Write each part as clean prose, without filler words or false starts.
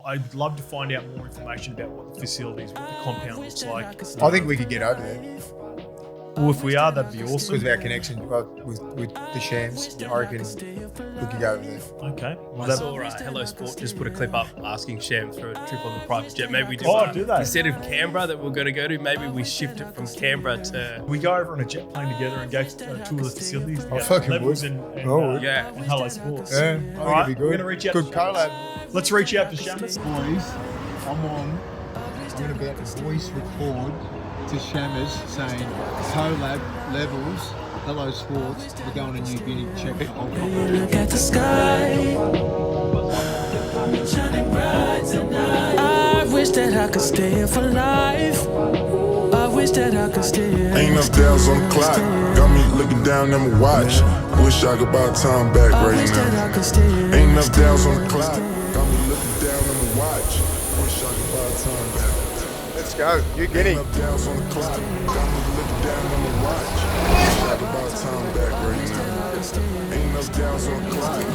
I'd love to find out more information about what the facilities, what the compound looks like. I think we could get over there Well, if we are, that'd be awesome. with our connection with the Shams. I reckon we could go over there. Okay. Well, I saw Hello Sport just put a clip up asking Shams for a trip on the private jet. Maybe we do. do they? Instead of Canberra that we're going to go to, maybe we shift it from Canberra to. We go over on a jet plane together and go tour the facilities. I fucking Levels would. and Yeah. and Hello Sports. Yeah, I think Alright, it'd be we're good. gonna reach out Good to collab. Let's reach out to Chammas. Boys, I'm about to voice record to Chammas saying collab levels, Hello Sports, we're going to New Guinea, check the whole Look at the sky, shining bright tonight. I wish that I could stay here for life. I wish that I could stay here. Ain't enough dials on the clock. Got me looking down at my watch. Wish I could buy time back I right wish that now. I could stay here. Ain't enough dials on the clock. Got me looking down at my watch. Wish I could buy time back. Let's go, New Guinea. Ain't enough dials on the clock. Got me looking down at my watch. Wish I could buy time back right now. Ain't enough dials on the clock. Got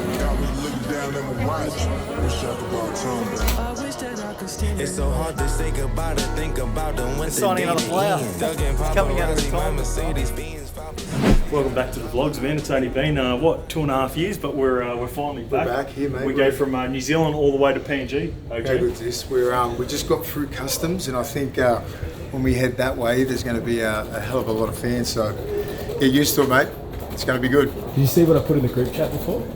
me looking down at my watch. Wish I could buy time back. I wish that I could stay here. It's so hard to think about it, think about it when signing another player. Coming out of retirement. Mercedes Benz. Welcome back to the vlogs, man. It's only been 2.5 years, but we're finally back. back here, mate. We go from New Zealand all the way to PNG. How good's this? We just got through customs, and I think when we head that way, there's going to be a hell of a lot of fans. So get used to it, mate. It's going to be good. Did you see what I put in the group chat before?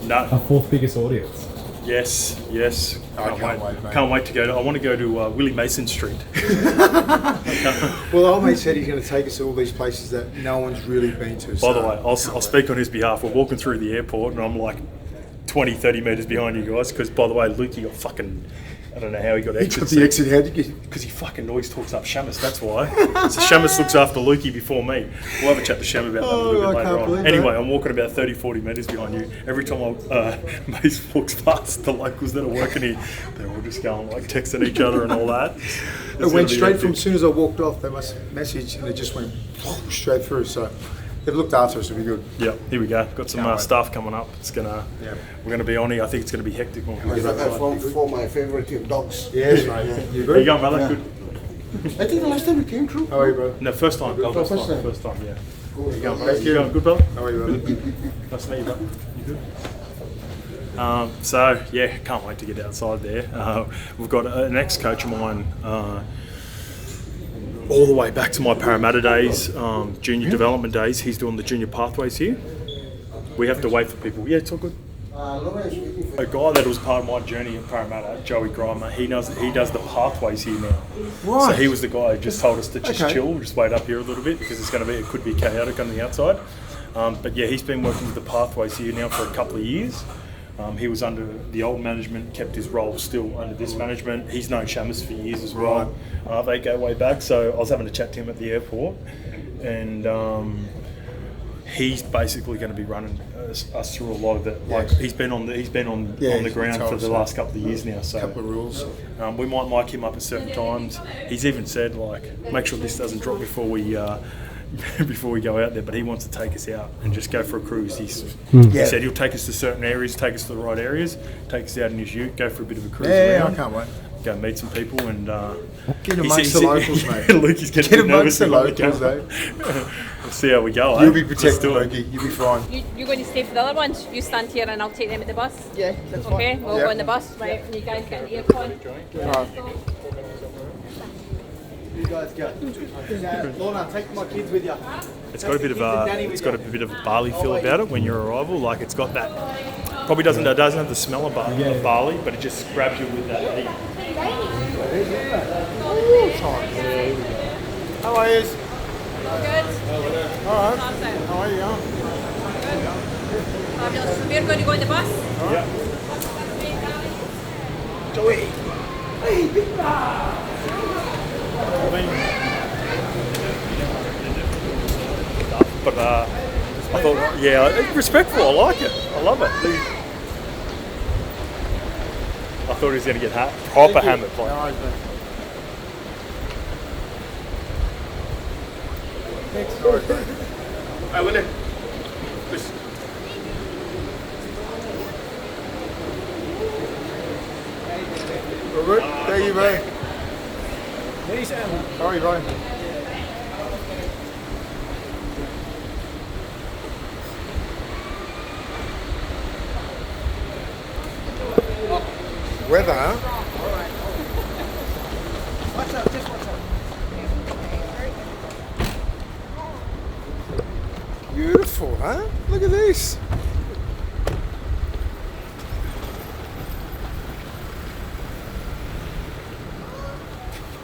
No. Our fourth biggest audience. Yes. I can't wait, mate. Can't wait to go. I want to go to Willie Mason Street. Well, old mate said he's going to take us to all these places that no one's really been to. By the way, I'll speak on his behalf. We're walking through the airport and I'm like 20, 30 metres behind you guys because, by the way, Lukey got fucking... I don't know how he got He exit. got the exit. How did you get? Because he fucking always talks up Chammas, that's why. So Chammas looks after Lukey before me. We'll have a chat to Chammas about that a little bit later on. Anyway, I'm walking about 30, 40 metres behind you. Every time Mace walks past the locals that are working here, they're all just going like texting each other and all that. It went straight from as soon as I walked off, they must message and it just went straight through. So they've looked after us, it'll be good. Yeah, here we go. Got some stuff coming up. We're gonna be on here. I think it's gonna be hectic when we get outside. For my favorite dogs. Yes, mate. You There you good? go, brother. Good. I think the last time we came through. How are you, bro? No, first time. Oh, First time. First time, yeah. There you go, How mate. you going? Good, brother? How are you, brother? Nice to meet you, brother. You good? So, yeah, can't wait to get outside there. We've got an ex-coach of mine all the way back to my Parramatta days, junior development days. He's doing the junior pathways here. We have to wait for people. Yeah, it's all good. A guy that was part of my journey in Parramatta, Joey Grimer, he does the pathways here now. Right. So he was the guy who just told us to just Okay. chill, just wait up here a little bit because it could be chaotic on the outside. But yeah, he's been working with the pathways here now for a couple of years. He was under the old management, kept his role still under this management. He's known Chammas for years as well. They go way back. So I was having a chat to him at the airport, and he's basically going to be running us through a lot of it. Like he's been on the ground for the last couple of years now. So A couple of rules. we might mic him up at certain times. He's even said like, make sure this doesn't drop before we go out there, but he wants to take us out and just go for a cruise. He said he'll take us to certain areas, take us to the right areas, take us out in his ute, go for a bit of a cruise Yeah, around, I can't wait. go meet some people and Get amongst the locals, mate. Luke is getting Get a bit nervous amongst the about locals, eh? We'll see how we go. You'll be Let's protected, do it. Loki. You'll be fine. You're going to stay for the other ones? You stand here and I'll take them at the bus? Yeah, that's Okay, fine. we'll go on the bus, right? And you guys get in the airport. You guys go. Lorna, take my kids with you. It's got a bit of a barley feel about it when you're arrival. Like it's got that. Probably doesn't have the smell of barley, but it just grabs you with that heat. How are you? Good? All right. Perfect. How are you going? Fabulous. So we're going to go on the bus? Yeah. Joey. But I thought, yeah, respectful. I like it. I love it. I thought he was going to get proper hammered. Like. Hey, Willie. All good? Thank you, mate. How are you, bro? Weather, huh? Watch out, just watch out. Beautiful, huh? Look at this.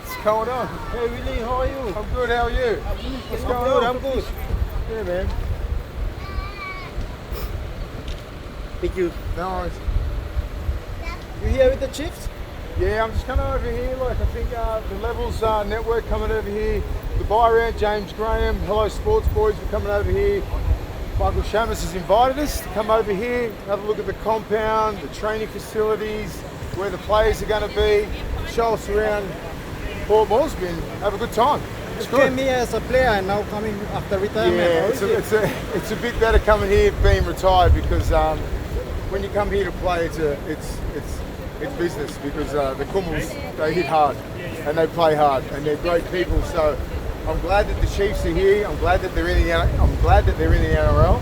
What's going on? Hey Willie, how are you? I'm good, how are you? What's going on? I'm good. Yeah, man. Thank you. No worries. You here with the Chiefs? Yeah, I'm just coming over here. Like I think the Levels network coming over here. The buy around James Graham, Hello Sports Boys, are coming over here. Michael Chammas has invited us to come over here, have a look at the compound, the training facilities, where the players are going to be, show us around Port Moresby and have a good time. It's You good. came here as a player and now coming after retirement. Yeah, How is it? it's a bit better coming here being retired because when you come here to play, it's business because the Kummels, they hit hard and they play hard and they're great people. So I'm glad that the Chiefs are here. I'm glad that they're in the NRL.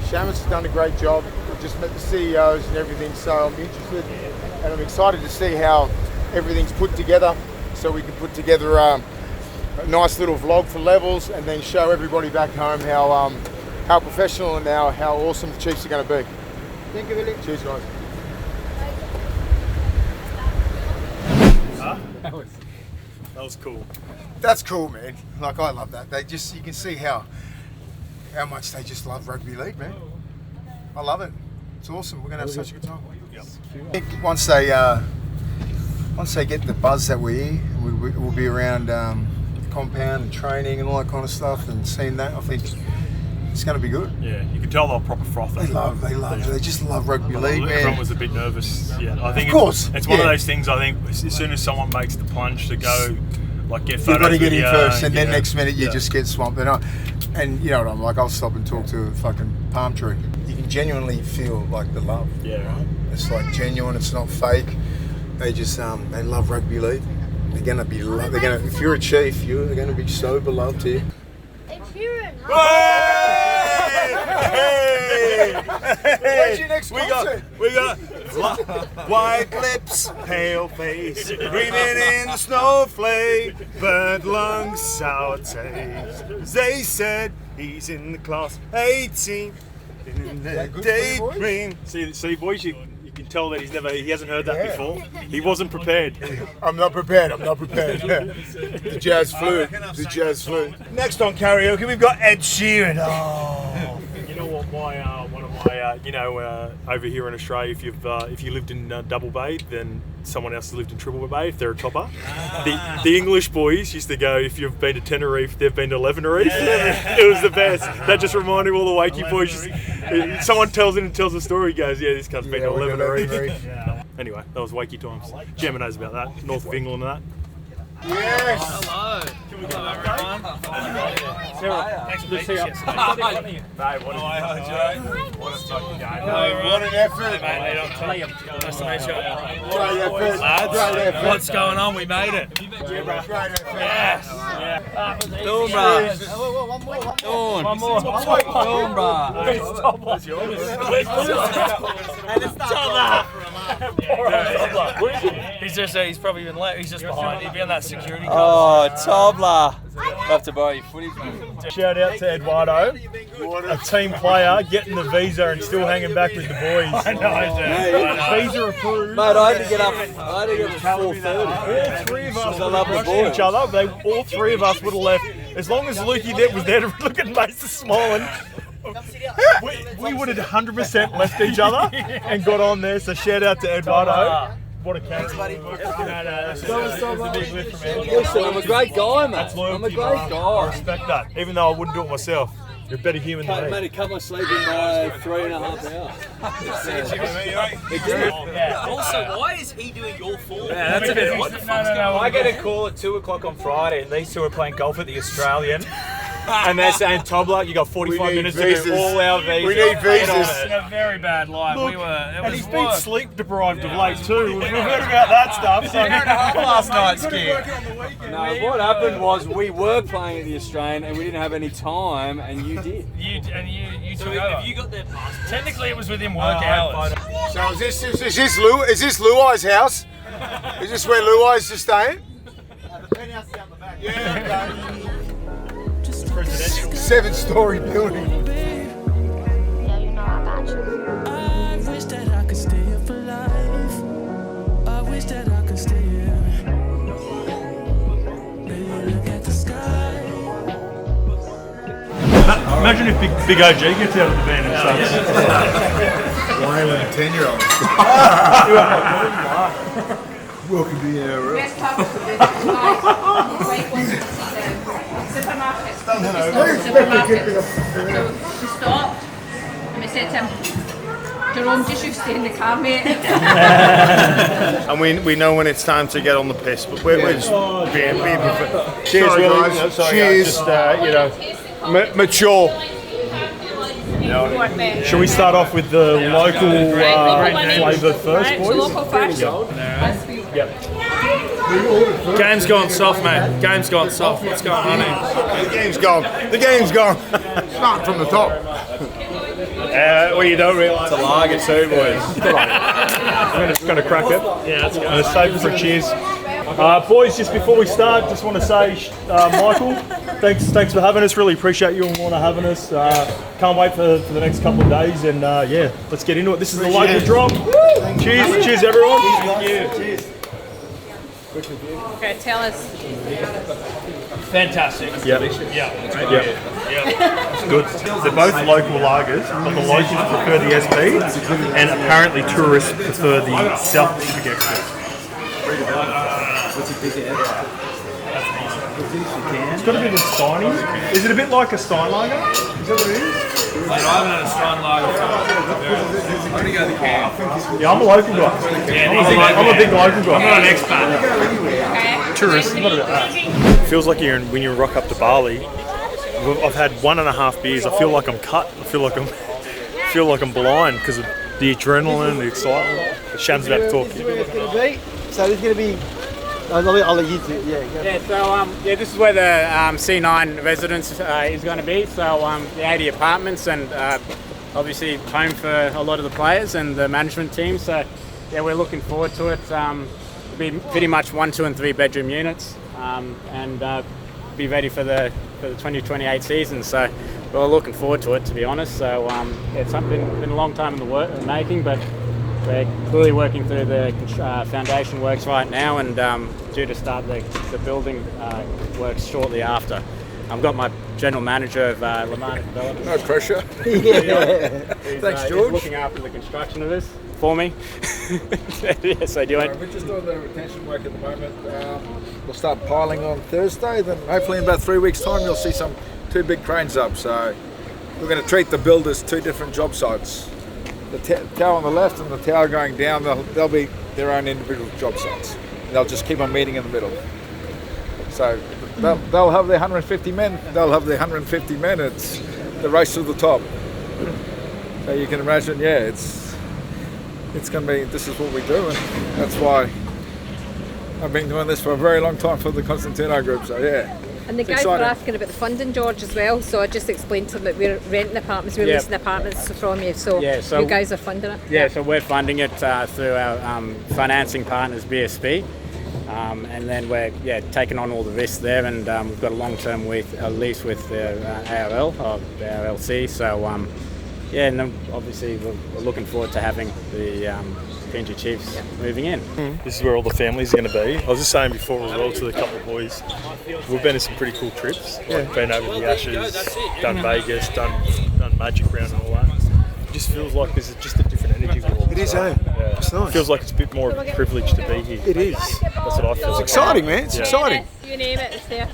Chammas has done a great job. I've just met the CEOs and everything, so I'm interested and I'm excited to see how everything's put together. So we can put together a nice little vlog for Levels and then show everybody back home how professional and how awesome the Chiefs are going to be. Thank you, Willie. Cheers, guys. That was cool. That's cool, man. Like I love that. You can see how much they just love rugby league, man. I love it. It's awesome. We're gonna have such a good time. Yep. I think once they get the buzz that we're here, we'll be around the compound and training and all that kind of stuff and seeing that. I think it's going to be good. Yeah, you can tell they're proper frothing. They just love rugby league, man. Everyone was a bit nervous. Yeah, I think of course, it's one of those things. I think as soon as someone makes the plunge to go, like get photos, you've got to get in first, and then yeah. next minute you just get swamped. And you know what I'm like? I'll stop and talk to a fucking palm tree. You can genuinely feel like the love. Yeah, right. It's like genuine. It's not fake. They just they love rugby league. They're gonna be. If you're a Chief, they're gonna be so beloved here. Where's your next concert? We got white lips, pale face, breathing in the snowflake, burnt lungs, sour taste. They said he's in the class 18 in the daydream. See, boys, you can tell that he hasn't heard that before. He wasn't prepared. I'm not prepared. The jazz flute. Next on karaoke, we've got Ed Sheeran. Oh. You know what? One of my, over here in Australia, if you lived in Double Bay, then someone else has lived in Triple Bay. If they're a topper, the English boys used to go. If you've been to Tenerife, they've been to Leavenworth. It was the best. That just reminded me of all the Wakey boys. Someone tells a story, goes, "Yeah, this cunt's been to Leavenworth." Anyway, that was Wakey times. Gemma knows about that. North of England and that. Yes. Hello. Can we go over everyone? Thanks for being here. What a fucking game. What an effort. Nice to meet you. Great effort. Lads, what's going on? We made it. Great effort. Yes. Dawn, bruh. One more. Dawn, bruh. That's yours. And it's he's probably been late. He's just behind. He'd be on that security card. Oh, Tobler. I'll have to borrow your footage, man. Shout out to Eduardo, a team player, getting the visa and still hanging back with the boys. I know. Visa approved. Mate, I had to get up at 4:30. All three of us I would love have the rushed boys. each other. All three of us would have left. As long as Lukey Depp was there to look at Mason smiling, we would have 100% left each other and got on there. So shout out to Eduardo. What a character. Listen, I'm a great guy, mate. I'm a great I guy. respect that, even though I wouldn't do it myself. You're a better human than Made me. a couple of sleeping by 3.5 hours. Also, why is he doing your form? Yeah, that's a bit What the fuck's going on? I get a call at 2 o'clock on Friday, and these two are playing golf at the Australian. and they're saying Tobler, you got 45 minutes to do all our visas. We need visas. In a very bad light. And he's been sleep deprived of late too. We've heard about that stuff. So last night's skiing. No, what happened was we were playing at the Australian and we didn't have any time, and you did. You took over. Have you got their passport? Technically, it was within work hours. So is this LUAI's house? Is this where LUAI's just staying? The penthouse is out the back. Yeah, okay. 7-story building. Yeah, you know I got you. I wish that I could stay here for life. I wish that I could stay here. Baby, look at the sky. imagine if Big OG gets out of the van and starts. Why with a 10-year-old? Welcome to the NRL. Supermarket. So we stopped and we said to him, Jerome, just you stay in the car, mate. And we know when it's time to get on the piss, but we're just being cheers, Sorry, Willie. guys. Sorry, Cheers. Just, mature. Should we start off with the local flavour first, boys? Local first. Yep. Game's gone soft, mate. Game's gone soft. What's going on here? The game's gone. The game's gone. Start from the top. Well, you don't realise. It's a lager too, boys. I'm just going to crack it. Yeah, let's go. I'm going to save it for a cheers. Boys, just before we start, just want to say, Michael, thanks for having us. Really appreciate you and Lorna having us. Can't wait for the next couple of days, and yeah, let's get into it. This is the local drop. Cheers, cheers, everyone. Thank you. Cheers. Okay, tell us. Fantastic. Yeah. Good. They're both local lagers, but the locals prefer the SB, and apparently tourists prefer the South Pacific Express. It's got a bit of Steiny. Is it a bit like a Stein lager? Is that what it is? I haven't had a Stein lager for I'm going to go to the camp. Yeah, I'm a local guy. I'm a big local guy. I'm not an expat. Tourist, not about that. It feels like when you rock up to Bali. I've had 1.5 beers. I feel like I'm cut. I feel like I'm blind because of the adrenaline, the excitement. Sham's about to talk. So this is going to be. I'll let you do it. Yeah. So this is where the C9 residence is going to be. So the 80 apartments and obviously home for a lot of the players and the management team. So yeah, we're looking forward to it. It'll be pretty much 1, 2, and 3 bedroom units, and be ready for the 2028 season. So we're looking forward to it, to be honest. So it's been a long time in the making, but we're clearly working through the foundation works right now, and due to start the building works shortly after. I've got my general manager of Lamar Development. No pressure. Thanks, George. He's looking after the construction of this for me. Yes, I do. We're just doing the retention work at the moment. We'll start piling on Thursday. Then hopefully in about 3 weeks' time you'll see 2 big cranes up. So we're going to treat the build as 2 different job sites. The tower on the left and the tower going down, they'll be their own individual job sites. They'll just keep on meeting in the middle. So they'll have their 150 men. They'll have their 150 men. It's the race to the top. So you can imagine, yeah, it's going to be. This is what we do, and that's why I've been doing this for a very long time for the Constantino Group. So yeah. And the guys were asking about the funding, George, as well. So I just explained to them that we're renting apartments, we're leasing apartments from you. So, you guys are funding it. Yeah, so we're funding it through our financing partners, BSB, and then we're taking on all the risks there. And we've got a long-term lease with the ARL or the RLC. So and then obviously we're looking forward to having the PNG Chiefs moving in. This is where all the families are going to be. I was just saying before as well to the couple of boys, we've been to some pretty cool trips. Like been over the Ashes, done Vegas, done Magic Round and all that. It just feels like there's just a different energy world. It is, eh? Yeah. It's nice. It feels like it's a bit more of a privilege to be here. It is. That's what I feel. It's exciting, man. It's exciting. You name it, it's there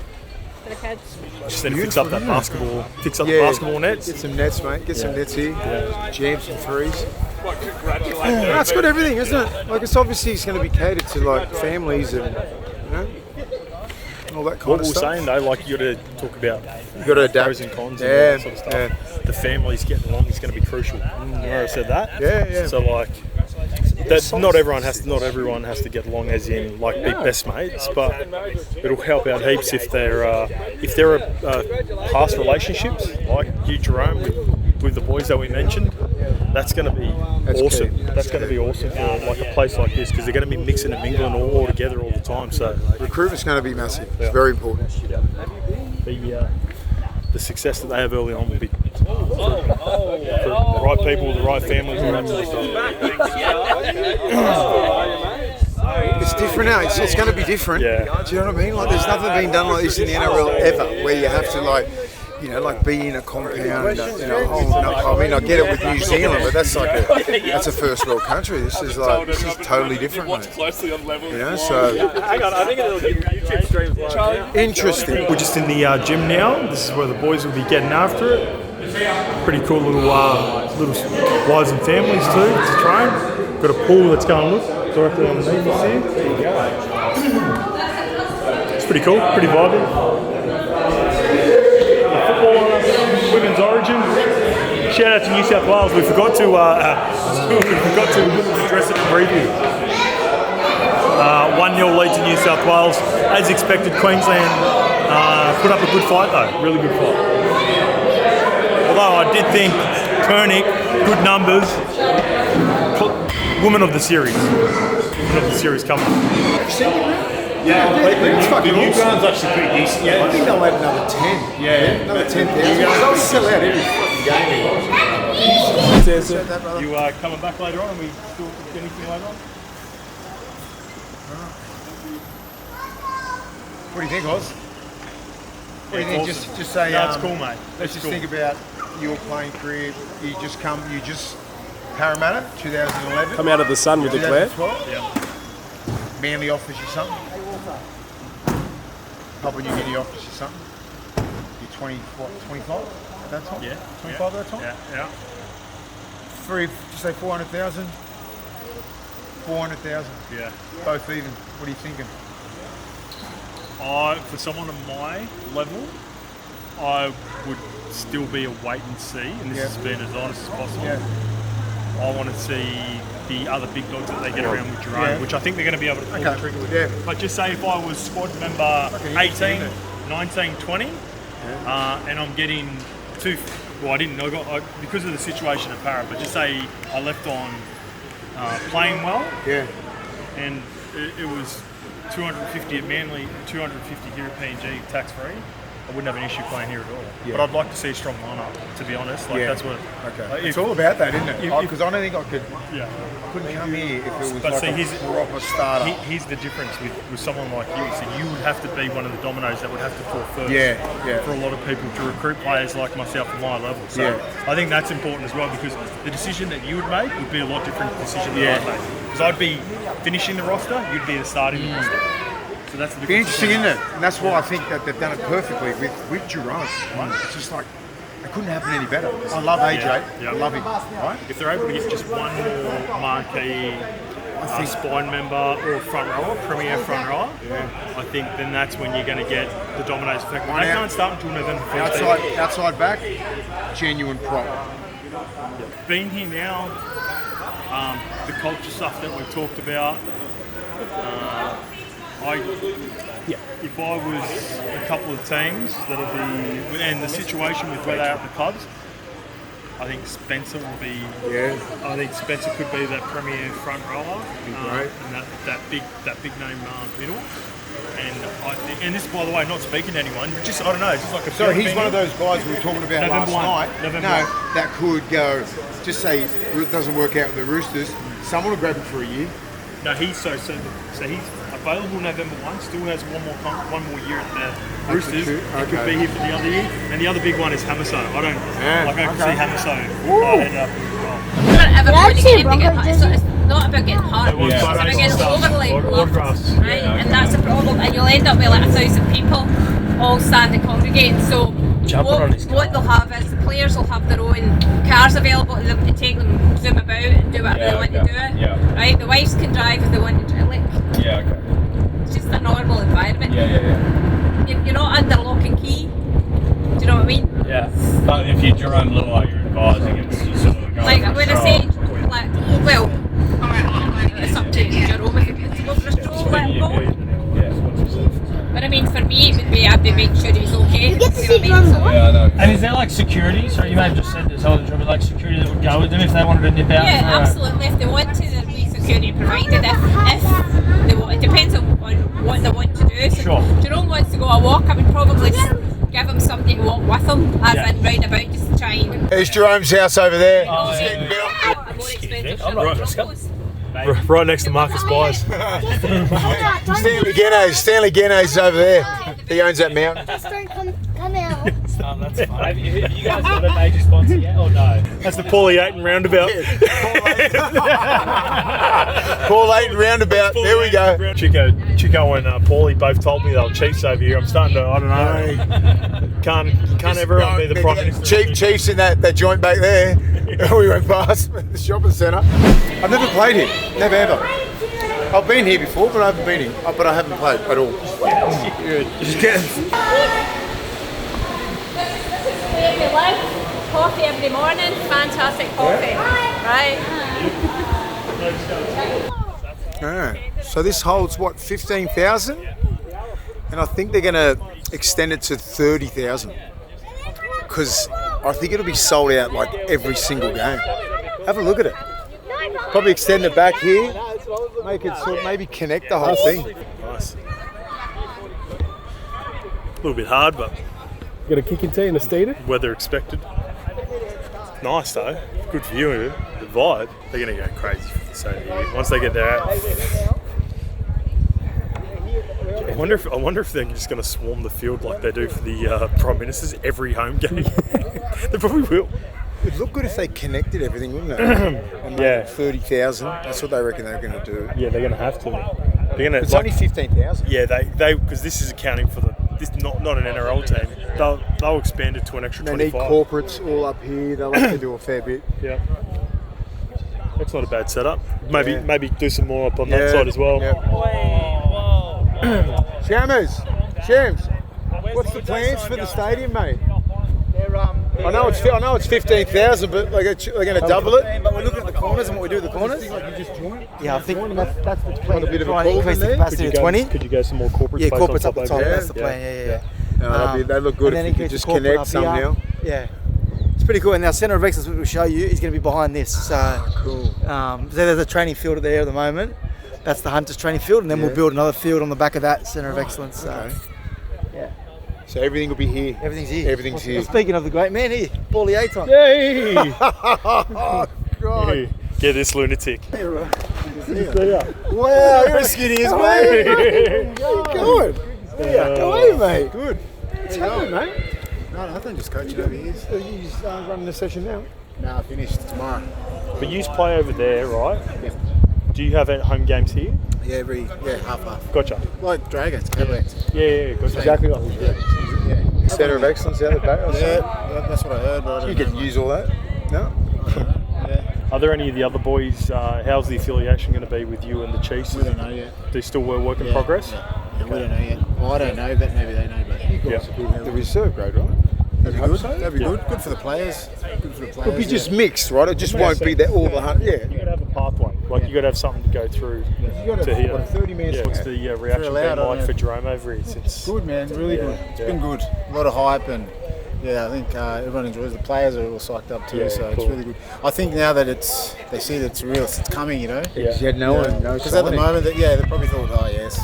for the kids. Just then fix up that basketball, the basketball nets. Get some nets, mate. Get some nets here. Jam some threes. Congratulations. It's got everything, isn't it? Like it's obviously going to be catered to like families and and all that kind what of we're stuff. saying though, like you got to talk about You got to adapt. pros and cons and all that sort of stuff. The families getting along is going to be crucial. Remember I said that? Yeah. So like, that not everyone has to get along as in like be best mates, but it'll help out heaps if there are past relationships like you, Jerome, with the boys that we mentioned. That's going to be awesome. Key. That's going to be awesome for like a place like this because they're going to be mixing and mingling all together all the time. So recruitment's going to be massive. It's very important. The success that they have early on will be the right people, the right families, all that sort of stuff. It's different now. It's going to be different. Yeah. Do you know what I mean? Like, there's nothing been done like this in the NRL ever, where you have to be in a compound. I get it with New Zealand, but that's a first world country. This is totally different, mate. You know, so Hang on, I think it'll YouTube streams live. interesting. We're just in the gym now. This is where the boys will be getting after it. Pretty cool little wives and families too to train. Got a pool that's going to look directly underneath us here. There you go. It's pretty cool, pretty vibing. Women's Origin. Shout out to New South Wales. We forgot to address it in preview. 1-0 lead to New South Wales. As expected, Queensland put up a good fight though. Really good fight. Although I did think Koenig, good numbers. Woman of the series. Woman of the series coming. Yeah, it's fucking New awesome. ground's actually pretty decent. I think they'll add another 10. Yeah. Another 10,000. They'll sell out every fucking game. You coming back later on and we do anything later on? What do you think, Oz? What do you think? Awesome. Just say. That's cool, mate. Let's just cool. think about your playing career. You just Parramatta, 2011. Come out of the sun with the glare. 2012. Yeah. Manly offers you something. Papua New Guinea offers you something. You're 25 at that time? Yeah. 25 at that time? Yeah. Just say 400,000. 400,000. Yeah. Both even. What are you thinking? For someone of my level, I would still be a wait and see, and this has been as honest as possible. Yeah. I want to see the other big dogs that they get around with Jerome, which I think they're going to be able to pull the trigger with. Yeah. But just say if I was squad member 18, 19, 20, and I'm getting I didn't know, because of the situation at Parra, but just say I left on playing well, and it was 250 at Manly, 250 here at PNG, tax free. I wouldn't have an issue playing here at all. But I'd like to see a strong lineup, to be honest. That's what. Okay. It's all about that, isn't it? Because I don't think I could. Yeah. I couldn't come here if it was But like see, a proper starter. Here's the difference with someone like you. So you would have to be one of the dominoes that would have to fall first. Yeah. For a lot of people to recruit players like myself at my level. So I think that's important as well, because the decision that you would make would be a lot different decision than I'd make. Because I'd be finishing the roster, you'd be the starting the roster. So that's the It'd be interesting, isn't it? And that's why I think that they've done it perfectly with Jerome. Right? It's just like it couldn't happen any better. I love AJ. I love him. Right? If they're able to get just one more marquee spine member or a front rower, premier front rower, I think then that's when you're going to get the dominate effect. They can't start until November 1st. Outside back, genuine prop. Being here now, the culture stuff that we've talked about. If I was a couple of teams that'll be, and the situation with where they are at the clubs, I think Spencer will be. Yeah. I think Spencer could be that premier front rower, great. and that big name middle. And this, by the way, not speaking to anyone, but just I don't know, it's just like a. So he's one of those guys we were talking about November last 1. night. That could go. Just say it doesn't work out with the Roosters. Someone will grab him for a year. No, he's so he's available November 1. Still has one more year at the Roosters. He could be here for the other year. And the other big one is Hamaso. I can see Hamaso end up as well. It's not about getting hurt. It's about getting overly loved, right? And that's the problem. And you'll end up with like 1,000 people all standing congregating. So what they'll have is the players will have their own cars available to them to take them, zoom about and do whatever they want to do it. Right? The wives can drive if they want to drive. It's just a normal environment. you're not under lock and key. Do you know what I mean? Yeah. But if you're Jerome LUAI, you're advising, it's sort of going Like for when I a say, stroll. like, well, it's up to Jerome if he wants to go for a stroll, let him go. But I mean, for me, it would be I'd be making sure he's okay. You get to see Yeah, I know. And is there like security? So you may have just said this whole job, but like security that would go with them if they wanted to nip out? Yeah, for a- absolutely. If they want to, there'll be security provided. If they want, it depends on what they want to do. So Sure. Jerome wants to go a walk. I would probably give him somebody to walk with him, as in round about, just to try and. There's Jerome's house over there. More expensive. Right next to Marcus Byers. Stanley Genno's over there. He owns that mountain. Just don't come out. That's fine. Have you guys got a major sponsor yet or no? That's the Paulie Ayton roundabout. Paul Ayton roundabout. There we go. Chico and Paulie both told me they were Chiefs over here. I'm starting to, I don't know. Can't everyone be the Prime Minister? Chiefs in that joint back there. We went past the shopping centre. I've never played here. Never ever. I've been here before, but I haven't been here. But I haven't played at all. Just kidding. Where we live, coffee every morning, fantastic coffee, right? So this holds what, 15,000? And I think they're going to extend it to 30,000 because I think it'll be sold out like every single game. Have a look at it. Probably extend it back here, make it sort of maybe connect the whole thing. Nice. A little bit hard, but Got a kicking tee and a steeder? weather expected. Nice though, good view of it. The vibe, they're going to go crazy for the stadium. Once they get there. I wonder if they're just going to swarm the field like they do for the Prime Ministers every home game. They probably will. It'd look good if they connected everything, wouldn't it? And Yeah. 30,000. That's what they reckon they're going to do. Yeah, they're going to have to. They're going to. It's only 15,000. Yeah, they because this is accounting for this not an NRL team. They'll expand it to an extra They need 25. corporates all up here. They'll have to do a fair bit. Yeah. That's not a bad setup. Maybe do some more up on that side as well. Chammas, Shams, what's the plans for the stadium, mate? I know it's 15,000, but they're going to double it. But we're looking at the corners and what we do with the corners. Yeah, I think that's the plan. A bit of a Trying to increase the there. capacity to 20. Could you go some more corporate Yeah, space corporates on up the top top. over there? That's the plan. Yeah. No, they look good and if then you could increase just the corporate connect up here. somehow. Yeah. It's pretty cool. And our centre of excellence, which we'll show you, is going to be behind this. So Cool. there's a training field there at the moment. That's the Hunters training field, and then we'll build another field on the back of that centre of excellence. So, yeah. So everything will be here. Everything's here. Everything's here. Speaking of the great man here, Paulie Ayton. Yay! Oh, God. Get this lunatic. Wow, you're as skinny as me. Good. Go away, mate. Good. What's happening, mate? No, nothing, just coaching over here. Are you running the session now? No, I finished tomorrow. But you play over there, right? Yeah. Do you have home games here? Yeah, half. Gotcha. Like Dragons, Cavaliers. Yeah, gotcha. Exactly like this. Yeah. Centre of excellence out the back. Or something? Yeah, that's what I heard. But I You don't can know. use all that. No? Are there any of the other boys? How's the affiliation going to be with you and the Chiefs? We don't know yet. Do you still work in progress? Yeah, we don't know yet. Well, I don't know, but maybe they know. But The reserve grade, right? that'd be good. That'd be good. Good for the players. Good for the players. It'll be just mixed, right? It just won't be that all the hunt. Yeah. You got to have a pathway. Like you got to have something to go through to here. What, a 30-man What's squad? the reaction allowed, been like yeah. for Jerome over here since? Good, man. Really good. It's been good. A lot of hype and. Yeah, I think everyone enjoys. The players are all psyched up too, so it's really good. I think now that they see that it's real, it's coming, you know. Yeah. You had no one. Because at the moment, they probably thought, oh yes,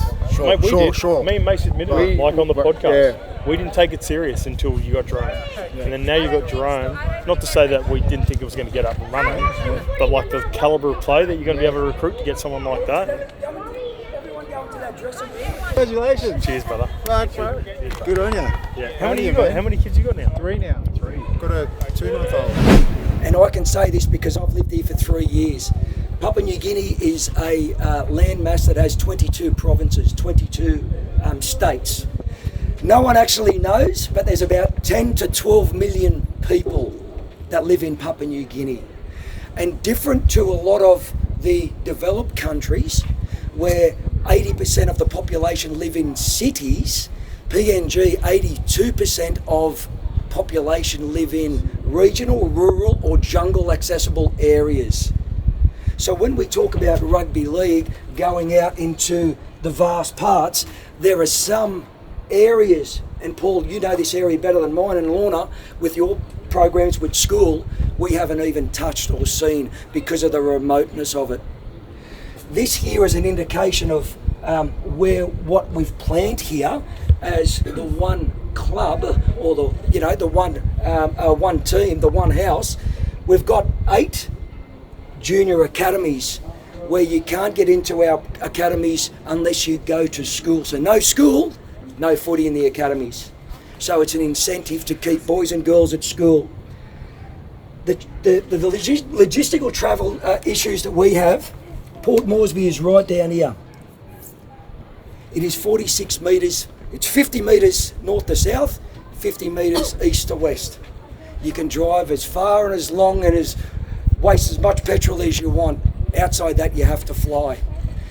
sure. Me and Mace admitted it, like on the podcast. We didn't take it serious until you got Jerome, and then now you got Jerome. Not to say that we didn't think it was going to get up and running, but like the calibre of play that you're going to be able to recruit to get someone like that. Congratulations. Cheers, brother. Good on you. Yeah. How many you got? How many kids you got now? 3 now. 3. Got a 2-month-old. And I can say this because I've lived here for 3 years. Papua New Guinea is a landmass that has 22 provinces, 22 states. No one actually knows, but there's about 10 to 12 million people that live in Papua New Guinea. And different to a lot of the developed countries where 80% of the population live in cities, PNG, 82% of population live in regional, rural or jungle accessible areas. So when we talk about rugby league going out into the vast parts, there are some areas, and Paul, you know this area better than mine, and Lorna, with your programs with school, we haven't even touched or seen because of the remoteness of it. This here is an indication of what we've planned here as the one club, or the one team, the one house. We've got 8 junior academies where you can't get into our academies unless you go to school. So no school, no footy in the academies. So it's an incentive to keep boys and girls at school. The logistical travel issues that we have, Port Moresby is right down here. It is 46 metres, it's 50 metres north to south, 50 metres east to west. You can drive as far and as long and waste as much petrol as you want. Outside that, you have to fly.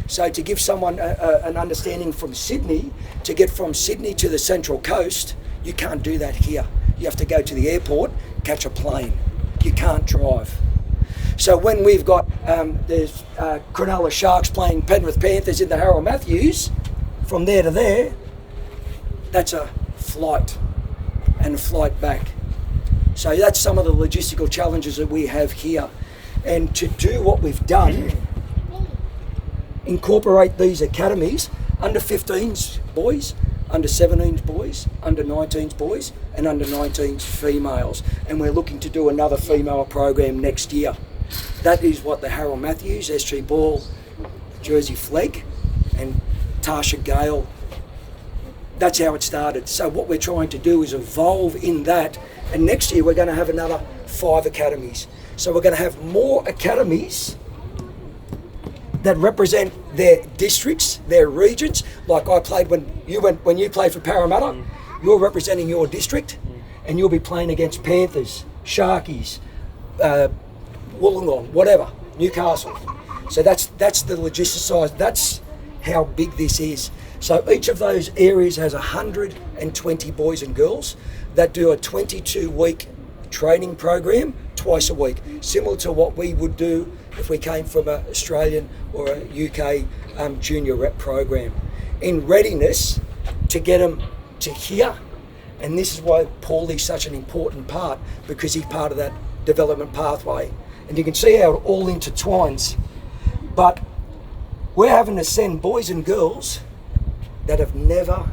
So to give someone an understanding from Sydney, to get from Sydney to the Central Coast, you can't do that here. You have to go to the airport, catch a plane. You can't drive. So when we've got there's Cronulla Sharks playing Penrith Panthers in the Harold Matthews, from there to there, that's a flight and a flight back. So that's some of the logistical challenges that we have here. And to do what we've done, incorporate these academies, under 15s boys, under 17s boys, under 19s boys, and under 19s females. And we're looking to do another female program next year. That is what the Harold Matthews, SG Ball, Jersey Flegg, and Tasha Gale, that's how it started. So what we're trying to do is evolve in that, and next year we're going to have another 5 academies. So we're going to have more academies that represent their districts, their regions. Like I played when you played for Parramatta, you're representing your district, and you'll be playing against Panthers, Sharkies, Wollongong, whatever, Newcastle. So that's the logistics side. That's how big this is. So each of those areas has 120 boys and girls that do a 22-week training program twice a week, similar to what we would do if we came from an Australian or a UK junior rep program, in readiness to get them to here. And this is why Paul is such an important part, because he's part of that development pathway. And you can see how it all intertwines. But we're having to send boys and girls that have never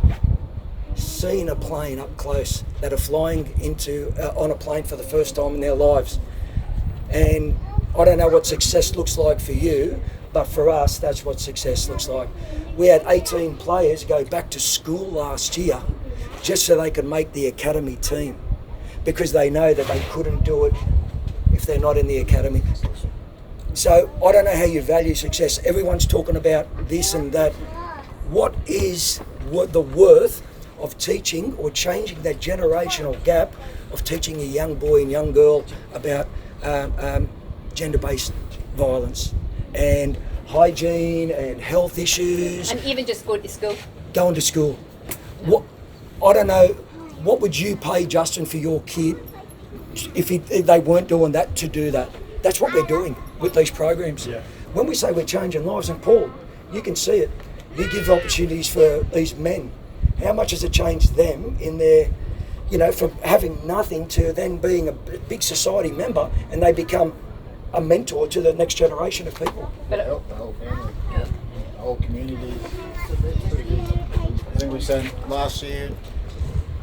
seen a plane up close, that are flying on a plane for the first time in their lives. And I don't know what success looks like for you, but for us, that's what success looks like. We had 18 players go back to school last year just so they could make the academy team, because they know that they couldn't do it if they're not in the academy. So I don't know how you value success. Everyone's talking about this and that. What is the worth of teaching or changing that generational gap of teaching a young boy and young girl about gender-based violence and hygiene and health issues? And even just going to school. Going to school. I don't know, what would you pay Justin for your kid if they weren't doing that, to do that? That's what we're doing with these programs. Yeah. When we say we're changing lives, and Paul, you can see it. You give opportunities for these men. How much has it changed them in their, from having nothing to then being a big society member, and they become a mentor to the next generation of people? The whole family, the whole community. I think we said last year,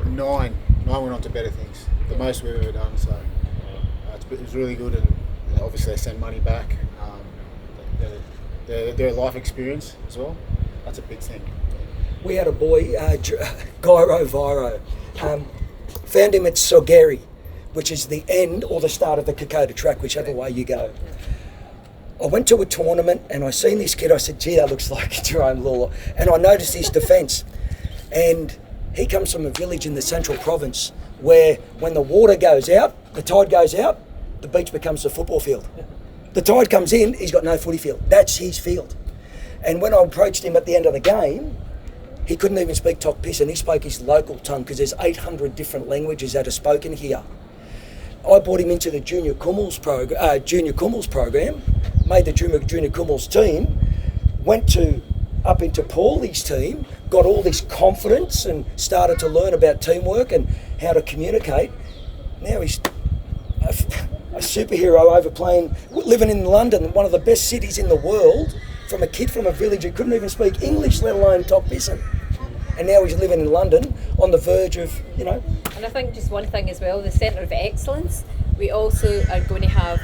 9 went on to better things. The most we've ever done. So it was really good, and obviously they send money back. Their life experience as well. That's a big thing. We had a boy, Gyro Viro, found him at Sogeri, which is the end or the start of the Kokoda track, whichever way you go. I went to a tournament and I seen this kid. I said, gee, that looks like Jerome Law. And I noticed his defence. And he comes from a village in the Central Province where when the water goes out, the tide goes out, the beach becomes the football field. The tide comes in, he's got no footy field. That's his field. And when I approached him at the end of the game, He couldn't even speak Tok Pisin. He spoke his local tongue because there's 800 different languages that are spoken here. I brought him into the Junior Cummels program, made the Junior Cummels team, went up into Paulie's team, got all this confidence and started to learn about teamwork and how to communicate. Now he's a superhero living in London, one of the best cities in the world, from a kid from a village who couldn't even speak English, let alone Tok Pisin. And now he's living in London on the verge of, And I think just one thing as well, the Centre of Excellence, we also are going to have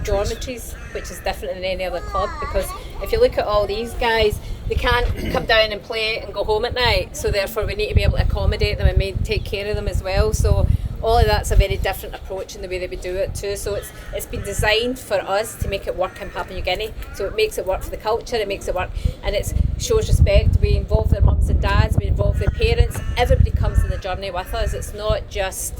dormitories, which is different than any other club, because if you look at all these guys, they can't come down and play and go home at night, so therefore we need to be able to accommodate them and take care of them as well. So all of that's a very different approach in the way that we do it too. So it's been designed for us to make it work in Papua New Guinea. So it makes it work for the culture, it makes it work, and it shows respect. We involve their mums and dads, we involve their parents. Everybody comes on the journey with us. It's not just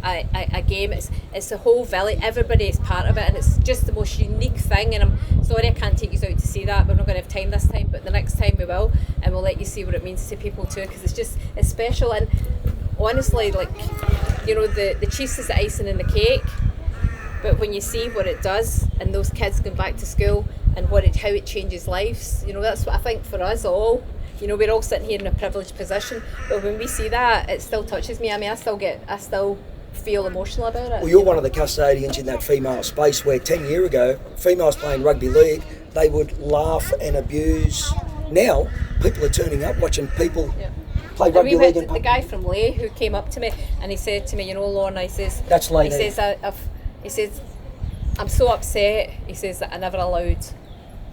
a game, it's the whole village. Everybody is part of it, and it's just the most unique thing. And I'm sorry I can't take you out to see that. We're not going to have time this time, but the next time we will, and we'll let you see what it means to people too, because it's special. And honestly, the Chiefs is the icing in the cake, but when you see what it does and those kids going back to school and how it changes lives, that's what I think for us all. We're all sitting here in a privileged position, but when we see that, it still touches me. I mean, I still feel emotional about it. Well, you're one of the custodians in that female space where 10 years ago, females playing rugby league, they would laugh and abuse. Now, people are turning up watching people play rugby league. The guy from Leigh who came up to me and he said to me, Lorna, he says, that's Leigh. He says, I'm so upset. He says that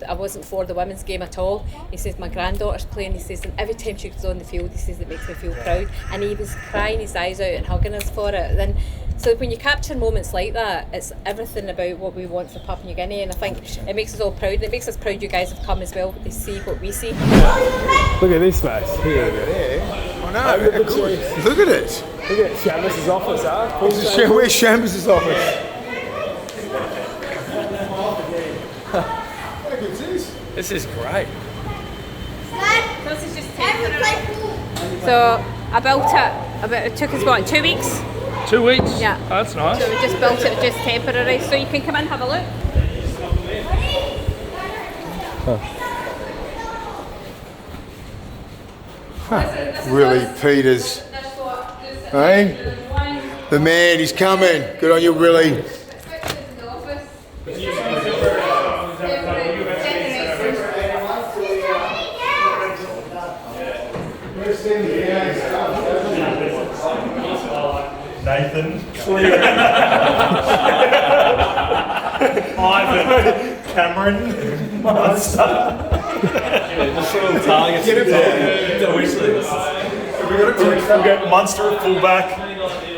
I wasn't for the women's game at all. He says my granddaughter's playing. He says, and every time she goes on the field, he says it makes me feel proud. And he was crying his eyes out and hugging us for it. So when you capture moments like that, it's everything about what we want for Papua New Guinea, and I think it makes us all proud. And it makes us proud you guys have come as well. They see what we see. Look at this space. I know. Look at it. Look at Chammas' office, huh? Where's Chammas' office? This is great. This is just temporary. So I built it. It took us 2 weeks? 2 weeks? Yeah. Oh, that's nice. So we just built it just temporary. So you can come in and have a look. Willie Peters. Hey? The man, he's coming. Good on you, Willie. Nathan. Ivan. Cameron. Monster. Just little targets. Get it wish list. We've got Munster at fullback,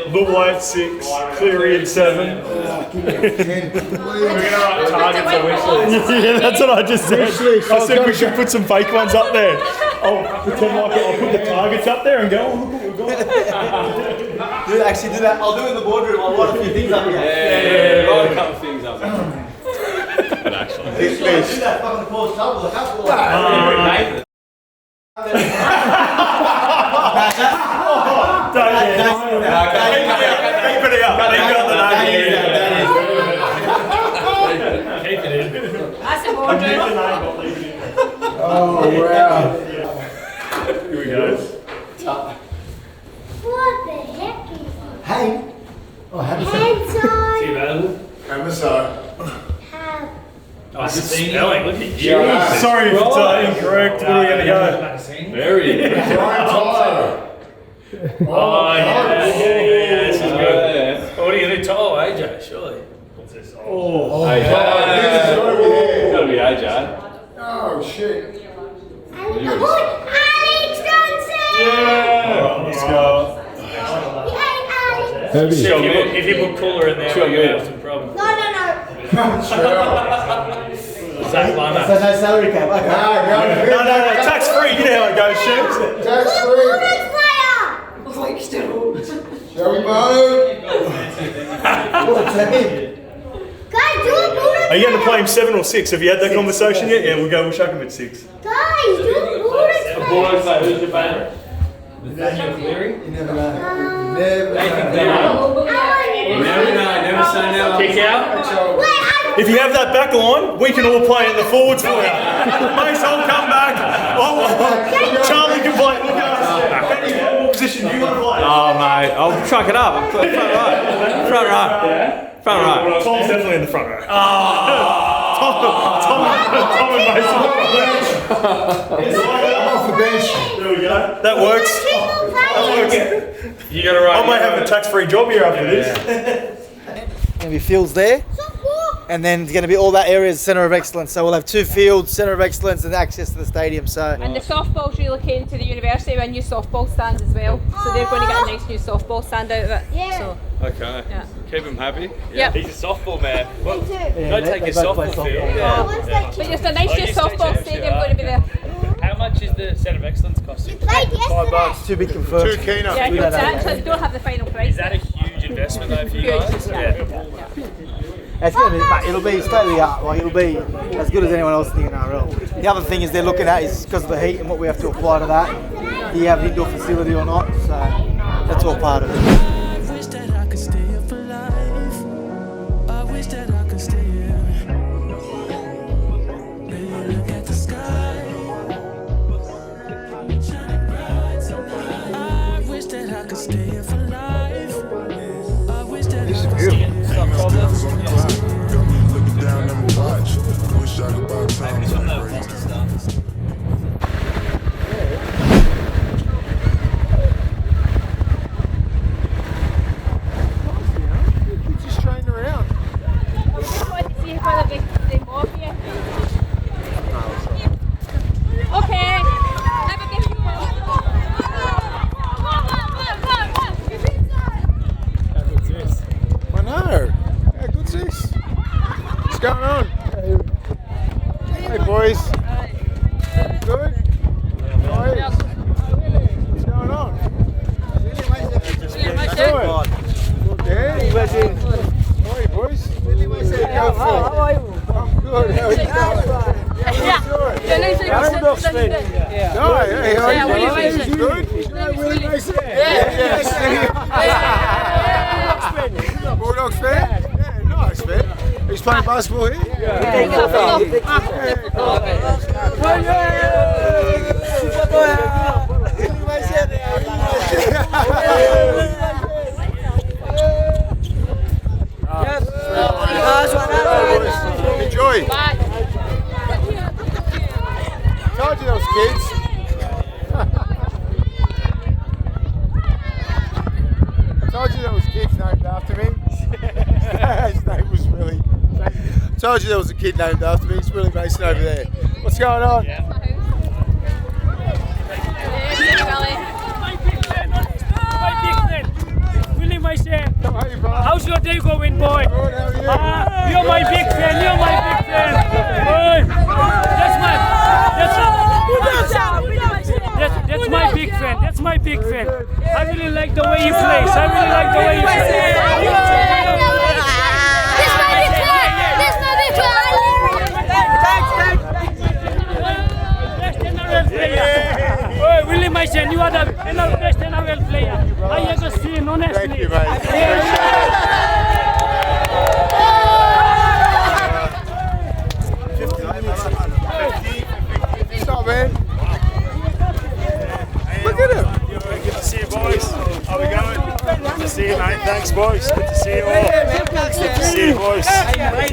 LUAI at 6, Cleary at 7. We're going to write targets on wish list. Yeah, that's what I just said. I said we should put some fake ones up there. I'll pretend like I'll put the targets up there and go, oh, look what we've got. Dude, actually do that. I'll do it in the boardroom. I'll write a few things up here. Yeah, write a couple of things up. But actually. Do that fucking cause trouble. I can't Nathan. Keep it out. Keep it in. That's a boardroom. Oh, wow. Here we go. What the heck is it? Hey. Oh, have Hands Is he available? Oh, it's spelling. Look at you. Sorry if it's incorrect. Where are we going to go? Very. Oh, yeah. This is good. What are you going to do? Oh, AJ, surely. What's this? Oh, AJ. Gotta be AJ. Oh, shit. Alex Johnson! Yeah. Let's go. If you put cooler in there, we'll have some problems. No. Zach Lana. So no salary cap. Okay. No, tax free. You know how it goes, Shams. Tax free. Joey Barnum. Guys, do a Bulldogs Are you going to play him 7 or 6? Have you had that conversation yet? Yeah, we'll chuck him at 6. Guys, do a Bulldogs Bulldogs, like, who's your favourite? Nathaniel Cleary? You never know. Never say never. Kick out? If you have that back line, we can all play in the forwards for you. Mace, I'll come back. Charlie can play. Look at us. Benny, what position do you want to play? Oh, mate, I'll truck it up. Front right. Front right. Front right. Tom's definitely in the front row. Tom and Mace in the front row. Off the bench. There we go. That works. You got to write. I might have a tax-free job here after this. Going to be fields there, and then it's going to be all that area is centre of excellence. So we'll have 2 fields, centre of excellence, and access to the stadium. So And the softball's relocating to the university with new softball stands as well. So they're going to get a nice new softball stand out of it. Yeah. So, Okay. yeah. Keep him happy. Yep. He's a softball man. Well, Me too. don't take your softball field. Yeah. But just a nice new softball stadium going to be there. How much is the Centre of Excellence costing? $5, too big confirmed. Too keen up. Yeah, you actually don't have the final price. Is that a huge investment though for you guys? It's going to be, but it'll be state of the art. Like, it'll be as good as anyone else in the NRL. The other thing is they're looking at is because of the heat and what we have to apply to that. Do you have an indoor facility or not? So that's all part of it. I wish that I could stay here for life. I wish that I could stay here. Baby, look at the sky. Shining bright so bright. I wish that I could stay here for life. I wish that I could stay here. Got me looking down at my watch. Wish I could buy time back right now. Just straighten around. I just wanted to see whether they more for you. Okay. Have a good I know. How good's this? What's going on? Hey boys. Good? Boys? What's going on? Good. Yeah? How are you boys? How are you? I'm good. How are you doing? No, hey, how are you? Good? Willie Mason? Bulldogs fan? Yeah, nice man. He's playing basketball here? Enjoy. Told you those kids. Told you there was kids named after me. His name was Willie. Told you there was a kid named after me. It's Willie Mason over there. What's going on? Willie Mason. How are you, brother? How's your day going, boy? Good, how are you? You're my big fan. You're my big fan. That's my big fan. That's my big fan. I really like the way he plays. I really like the way he plays. Oh, Willie Mason, you are the best NRL player I ever seen, honestly. Thank you, mate. Stop, man. Look at him. Good to see you, boys. How we going? Good to see you, mate. Thanks, boys. Good to see you all. Good to see you, boys. Sorry, mate.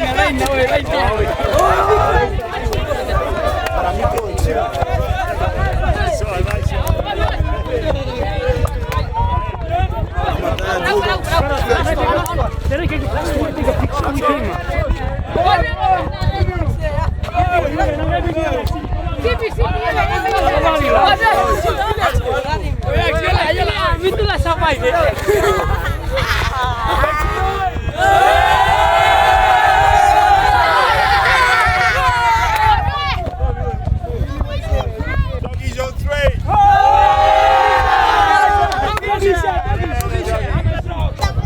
Doggies on 3.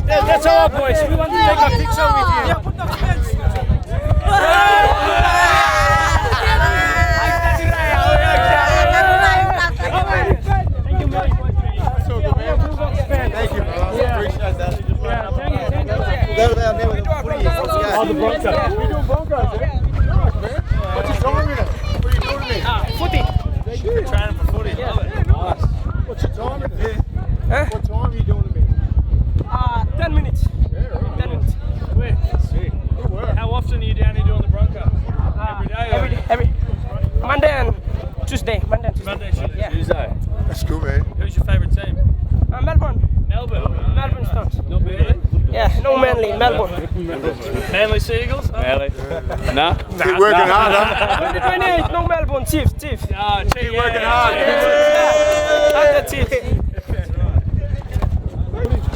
That's all, boys. We want to take a picture with you. Manly, Melbourne. Manly Seagulls? Manly. Nah. Keep working hard, huh? 28, no Melbourne, Chiefs. Ah, Keep working hard. That's the Chiefs.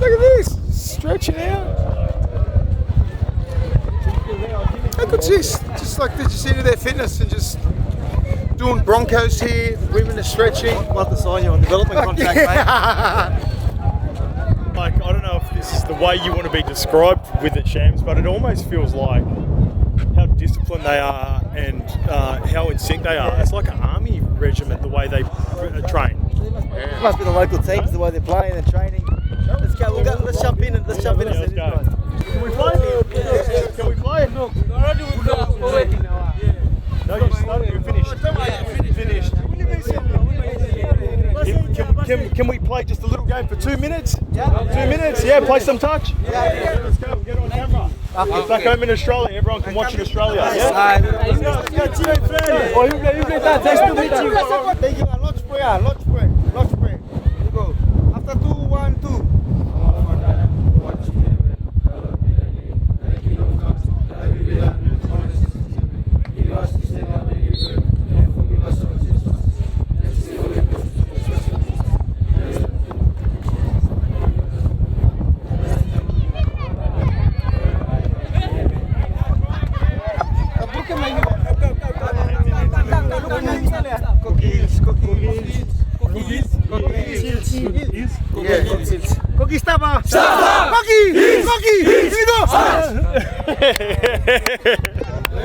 Look at this, stretching out. How good's this? Just like, did you see their fitness and just doing Broncos here, women are stretching. We'll have to sign you on development contract, mate. Like, I don't know if this is the way you want to be described with it, Shams, but it almost feels like how disciplined they are and how in sync they are. It's like an army regiment, the way they train. It must be the local teams, the way they're playing and training. Let's go. Let's jump in and see these guys. Can we play? Can we play? No, you started. You're finished. Can we play just a little game for 2 minutes? Yeah. 2 minutes? Yeah, play some touch? Yeah. Let's go, get on camera. Back home in Australia, everyone can watch in Australia. Yeah? Lunch break. Go. After 2, 1, 2. Cookie stapa!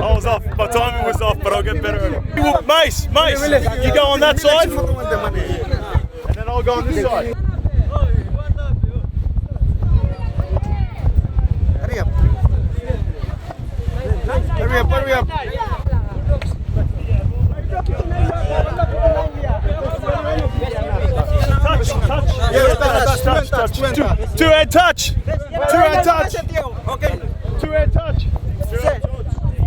I was off. My timing was off, but I'll get better. Mace, you go on that side, and then I'll go on this side. Hurry up. Touch. Two-hand touch. Okay. Two-hand touch.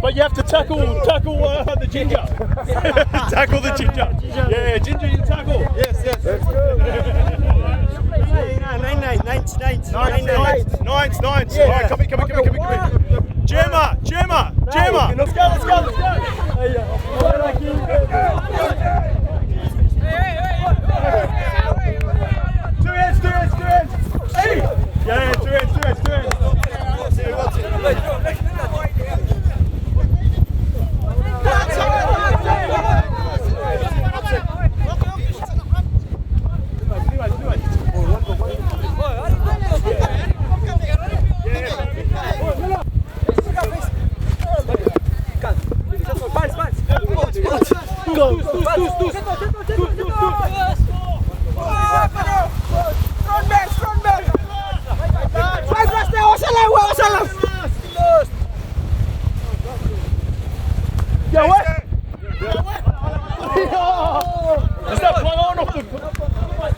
But you have to tackle the ginger. Tackle the ginger. Yeah, ginger, you tackle. Yes. Nines. All right, come in. Jammer. Let's go. Two hands. Hey! Yeah, two hands.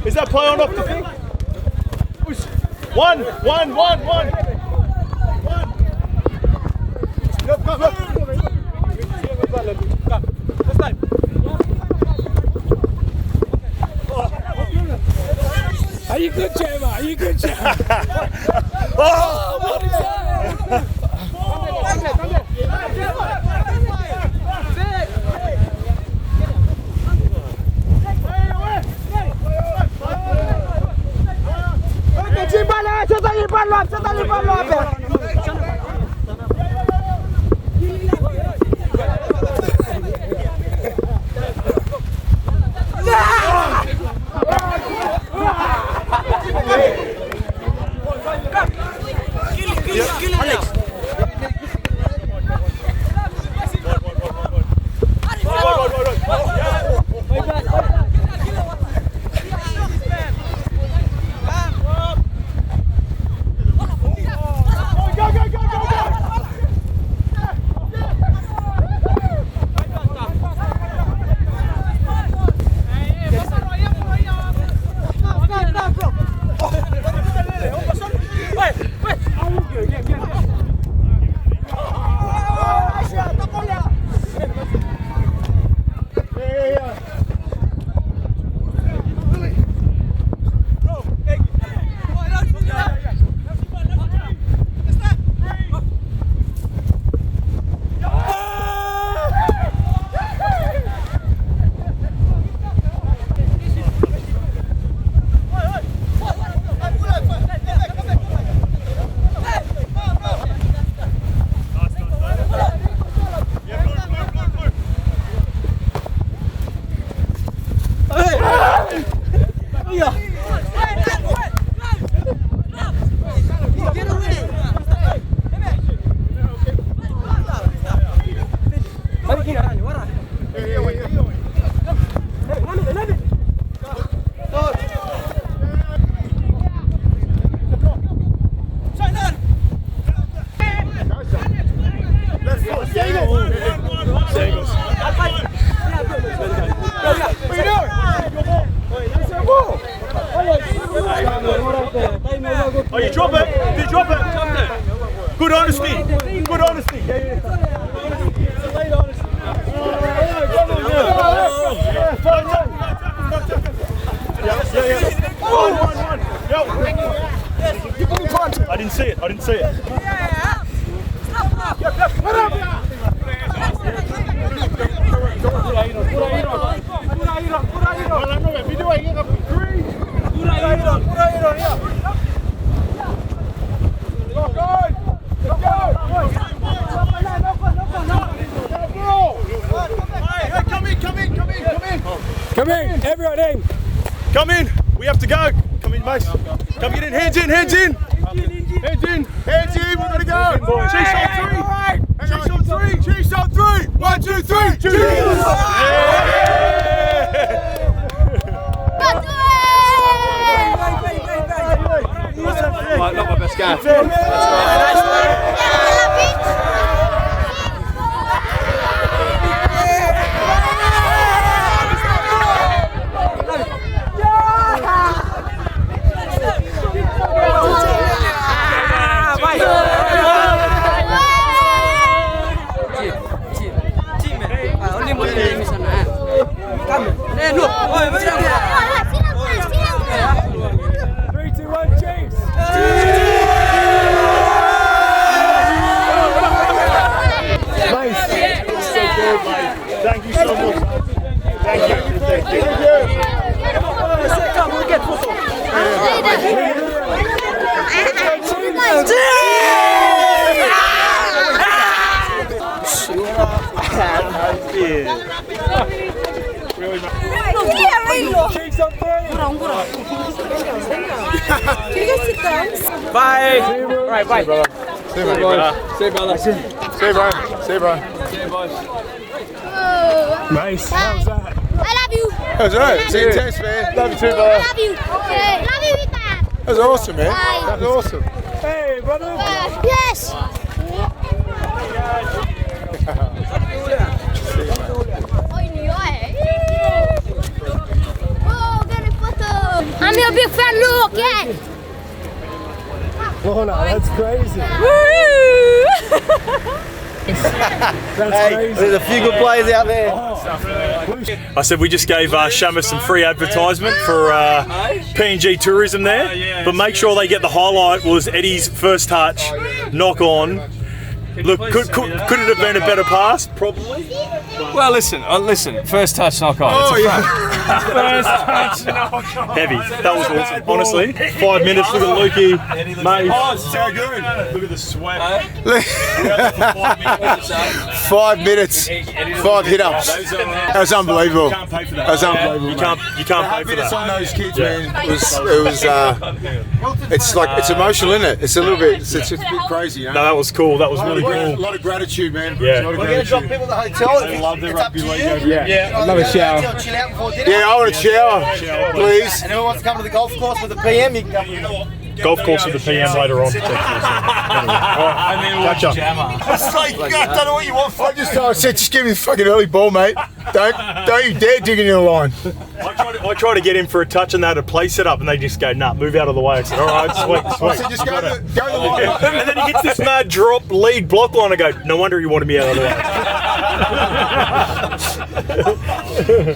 Is that play on off the thing? One. Are you good, Chammas? Oh, what is that? Go! Oh, you drop it? Did you drop it? Good honesty. Good honesty. Yeah. I didn't see it. Come in, everyone in. Come in. We have to go. Come in, mate. Come get in. Hands in. Hands in. We gotta go. Chiefs on three. Chiefs on three. 1, 2, 3. Chiefs. Not my best guy. Thank you so much. Thank you. Come, we'll get photo. Bye. Right, bye. See you, brother. See you, brother. See you, bro. Nice. How's that? I love you. That was alright. See you, thanks, man. Love you too, I brother. love you. Okay. Love you, Ethan. That was awesome, man. Bye. That was awesome. Hey, brother. Yes. Oh, get a photo. I'm your big fan. Look, yeah. Lorna, that's crazy. That's crazy. There's a few good players out there. I said we just gave Chammas some free advertisement for PNG tourism there, but make sure they get the highlight was Eddie's first touch, knock on. Look, could it have been a better pass? Probably. Well, listen. First touch, knock on. Oh, yeah. First touch, knock on. Heavy. That was awesome. Honestly, 5 minutes. Look at Lukey, mate. Oh, it's so good. Look at the sweat. 5 minutes, 5 hit-ups. That was unbelievable. You can't pay for that. That was unbelievable. You can't pay for that. On those kids, man. It's emotional, isn't it? It's a little bit. It's a bit crazy. You know? No, that was cool. That was really cool. A lot of gratitude, man. Yeah. A lot of We're going to drop gratitude. people at the hotel. They love their rugby league. Yeah. Another shower. Chill out before dinner. Yeah, I want a shower, please. And who wants to come to the golf course with the PM, you can come. Golf course with the PM later on. Catch up. It's like, I don't know what you want. I said, just give me the fucking early ball, mate. Don't you dare dig into the line. I try to get in for a touch and they had a play set up and they just go, nah, move out of the way. I said, all right, sweet. I said, just go to the line. And then he gets this mad drop lead block line. I go, no wonder he wanted me out of the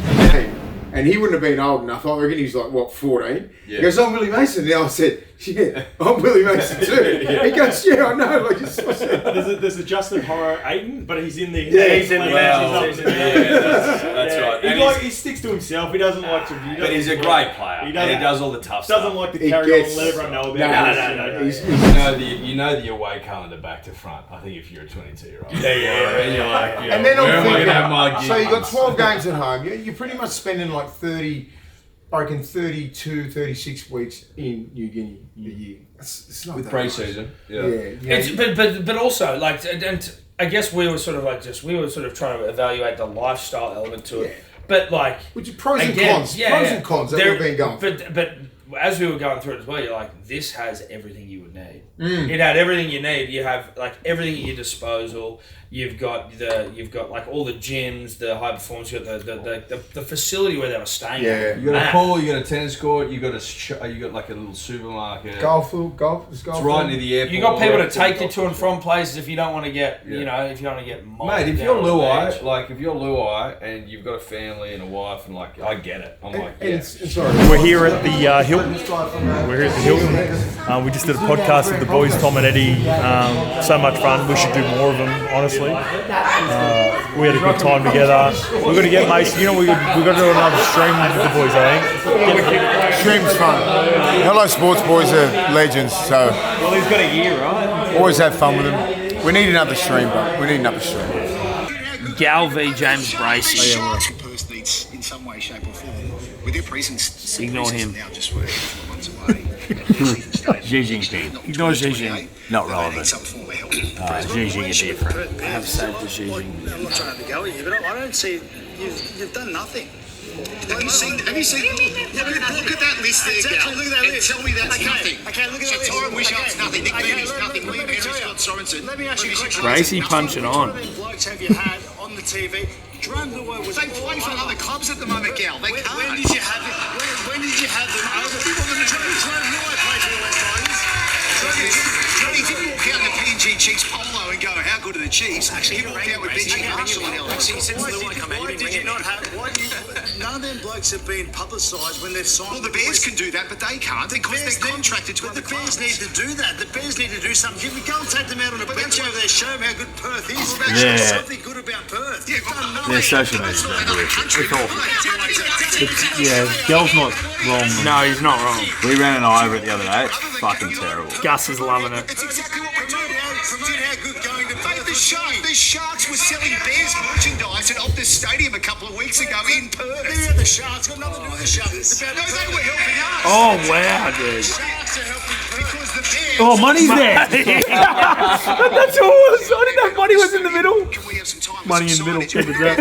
way. And he wouldn't have been old enough. I reckon he's like, what, 14? Yeah. He goes, I'm Willie Mason. And I said, yeah, I'm Willie Mason too. Yeah. He goes, yeah, I know. Like, there's a Justin Horror Aiden, but he's in the... Yeah, he's in the matches. That's right. He sticks to himself. He doesn't like to... But he's a great player. He does all the tough stuff. Doesn't like to carry on and let everyone know about it. No. You know the away calendar back to front. I think if you're a 22-year-old. Yeah. And then I'm thinking, so you got 12 games at home. You're pretty much spending like 32, 36 weeks in New Guinea a year. It's not with that pre-season. much. Yeah. It's, but also like, and I guess we were sort of trying to evaluate the lifestyle element to it. But like, which are pros and cons. Pros and cons that we've been going. But as we were going through it as well, you're like, this has everything you would need. Mm. It had everything you need. You have like everything at your disposal. You've got like all the gyms, the high performance. You've got the facility where they were staying. Yeah, You got a pool, you got a tennis court, you got like a little supermarket. Golf. It's right near the airport. You got people to take you to and from places if you don't want to get, if you don't want to get Mate, if you're LUAI, and you've got a family and a wife, and like, I get it. I'm like, yeah. We're here at the Hilton. We're here at the Hilton. We just did a podcast with the boys, Tom and Eddie. So much fun. We should do more of them, honestly. We had a good time together. We're going to get Mason. We've got to do another stream with the boys, I think. Stream's fun. Hello Sports boys are legends, so... Well, he's got a year, right? Always have fun with them. We need another stream, but we need another stream. Gal v James Bracey. Impersonates in some way, shape or form. With their presence, Ignore him. now just working 4 months away. Xi Jinping. Ignore Xi Jinping. Not relevant. Xi Jinping is different. I have saved the Xi Jinping. I'm not trying to go at you, but I don't see you've done nothing. Have you seen? Look at that list there, Gal. Look at that list. Tell me that's nothing. Okay, look at that list. So Tyron Wishart's nothing. Nick Beattie's nothing. William Henry, Scott Sorensen. Let me ask you a question. Bracey punching on. How many blokes have you had on the TV? Jerome LUAI was. They play for other clubs at the moment, Gal. They can't. When did you have them? When did you have them over? Jerome LUAI played for the West Tigers. He didn't walk out in the PNG Chiefs polo and go, how good are the Chiefs? Actually, he walked out with Benji Marshall and Alex. Why did you not have... None of them blokes have been publicised when they've signed... Well, the Bears can do that, but they can't because they're contracted to other clubs. The Bears need to do that. The Bears need to do something. Go and take them out on a bench over there, show them how good Perth is. Yeah. Something good about Perth. Their social media don't do it. It's awful. Yeah, Gal's not wrong. No, he's not wrong. We ran an eye over it the other day. It's fucking terrible. Gus is loving it. It's exactly what we're doing. Promote how good going to Perth. The Sharks were selling Bears merchandise at Optus Stadium a couple of weeks ago in Perth. Yeah, the Sharks got nothing to do with the Sharks. No, they were helping us. Oh, wow, dude. Sharks are helping because the Bears... Oh, money's there. That's all it was. I didn't know money was in the middle. Can we have some time? Money in the middle. Put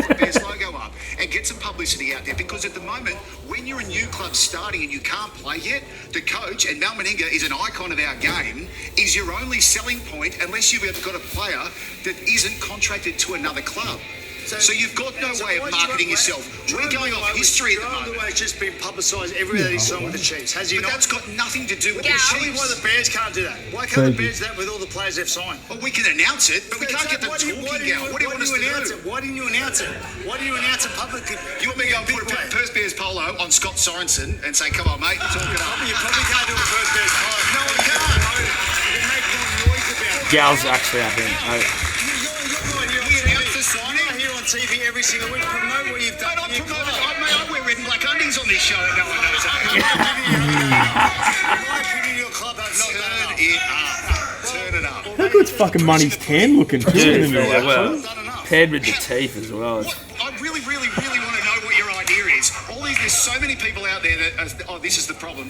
the Bears logo up and get some publicity out there because at the moment, when you're a new club starting and you can't play yet, the coach, and Mal Meninga is an icon of our game, is your only selling point unless you've got a player that isn't contracted to another club. So you've got no way of marketing yourself. We're going off history at the moment. LUAI's just been publicised everywhere that he's signed with the Chiefs. Has he not? But that's got nothing to do with the Chiefs. Tell me why the Bears can't do that. Why can't the Bears do that with all the players they've signed? Well, we can announce it, but we can't get them talking, Gal. What do you want us to do? Why didn't you announce it? Why didn't you announce it publicly? You want me to go and put a Perth Bears polo on Scott Sorensen and say, come on, mate, talk it up? You probably can't do a Perth Bears polo. No, we can't. You can make more noise about it. Gal's actually, I think. TV every single week. Promote what you've done. I wear red and black undies on this show and no one knows that. My opinion, your club has not done enough. Turn it up. How good's fucking Money's tan looking too in the middle, actually. Paired with the teeth as well. I really want to know what your idea is. There's so many people out there that, this is the problem.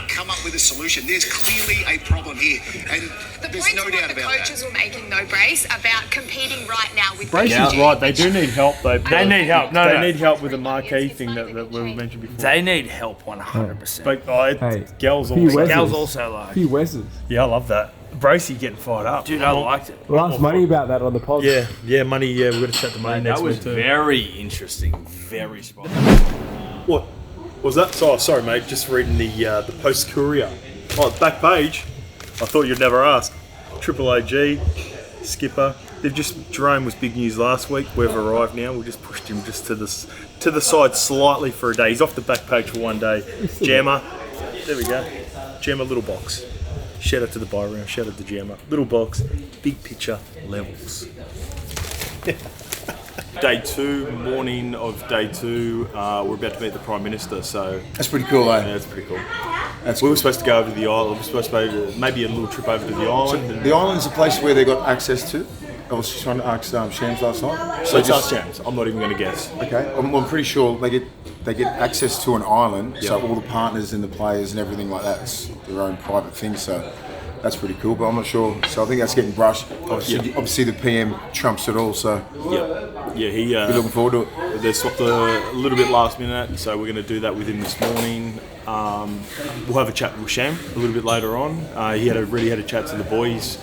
Come up with a solution. There's clearly a problem here, and there's no doubt about that. The coaches were making, though, Brace, about competing right now with Brace is right. They do need help, though. They need help. They need help with the marquee thing that we mentioned before. They need help 100%. But Gal's also like. Few Wesses. Yeah, I love that. Bracey getting fired up. Dude, I liked it. We'll ask Money about that on the pod. Yeah, Money. Yeah, we're gonna chat to Money next week too. That was very interesting. Very spot. What was that? Oh, sorry, mate. Just reading the Post Courier. Oh, back page. I thought you'd never ask. Triple AG, skipper. Jerome was big news last week. We've arrived now. We just pushed him just to the side slightly for a day. He's off the back page for one day. Jammer. There we go. Jammer, little box. Shout out to the buy round. Shout out to Jammer. Little box. Big picture levels. Day 2, morning of day 2, we're about to meet the Prime Minister, so... That's pretty cool, eh? Yeah, that's pretty cool. We were supposed to go over to the island, we were supposed to go maybe a little trip over to the island. So the island's a place where they got access to? I was trying to ask Shams last night. So just Shams, I'm not even going to guess. Okay, I'm pretty sure they get access to an island, so all the partners and the players and everything like that, it's their own private thing, so... That's pretty cool, but I'm not sure. So I think that's getting brushed. Obviously the PM trumps it all, so... Yeah, you're looking forward to it. they swapped a little bit last minute, so we're going to do that with him this morning. We'll have a chat with Sham a little bit later on. He had already had a chat to the boys.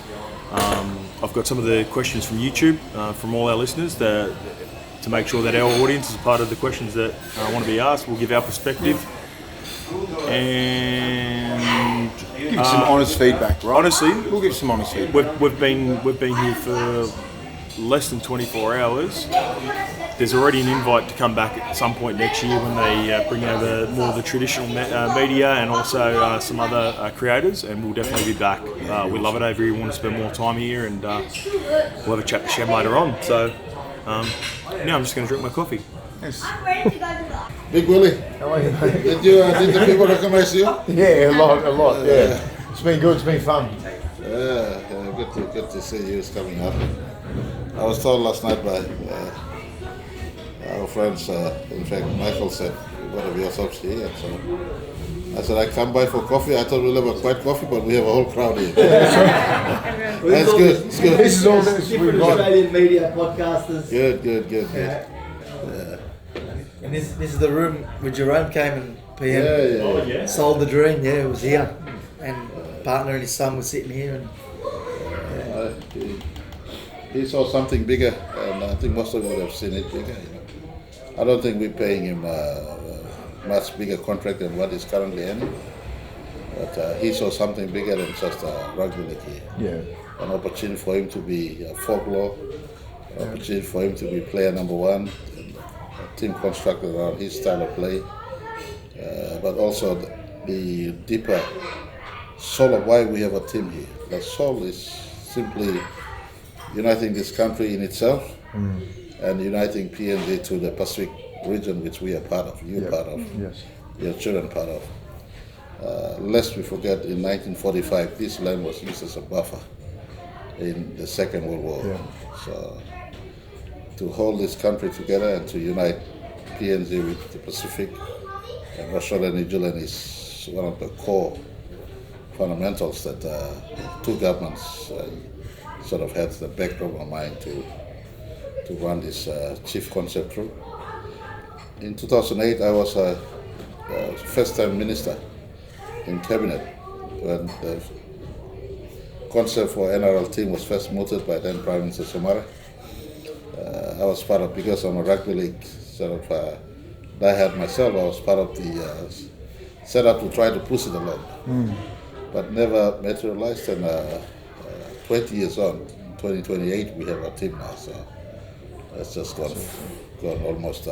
I've got some of the questions from YouTube from all our listeners to make sure that our audience is part of the questions that want to be asked. We'll give our perspective. And give some honest feedback, right? Honestly, we'll give some honest feedback. We've been here for less than 24 hours. There's already an invite to come back at some point next year when they bring over more of the traditional media and also some other creators, and we'll definitely be back. We love it over here. We want to spend more time here, and we'll have a chat with Shem later on. So now I'm just going to drink my coffee. Yes. Big Willie, how are you? Did the people recognize you? Yeah, a lot. Yeah, it's been good. It's been fun. Yeah, good to see you coming up. I was told last night by our friends. In fact, Michael said one of yourselves here. So I said I come by for coffee. I thought we'll have a quiet coffee, but we have a whole crowd here. That's good. It's good. This is all different Australian media podcasters. Good. Yeah. And this is the room where Jerome came and PM sold the dream. Yeah, it was here, and partner and his son were sitting here. And he saw something bigger, and I think most of us have seen it bigger. I don't think we're paying him a much bigger contract than what he's currently earning. But he saw something bigger than just a rugby league here. Yeah. An opportunity for him to be folklore, an opportunity for him to be player number one, and a team constructed around his style of play, but also the deeper soul of why we have a team here. The soul is simply uniting this country in itself and uniting PNG to the Pacific region, which we are part of, you're part of, your children part of. Lest we forget, in 1945, this land was used as a buffer in the Second World War. So to hold this country together and to unite PNG with the Pacific and Australia and New Zealand is one of the core fundamentals that two governments sort of had the backdrop of mind to run this chief concept through. In 2008, I was a first-time minister in cabinet when the concept for NRL team was first mooted by then Prime Minister Somare. I was part of, because I'm a rugby league sort of diehard myself, I was part of the setup to try to push it along, but never materialized. And 20 years on, 2028, we have a team now, so it's just gone almost,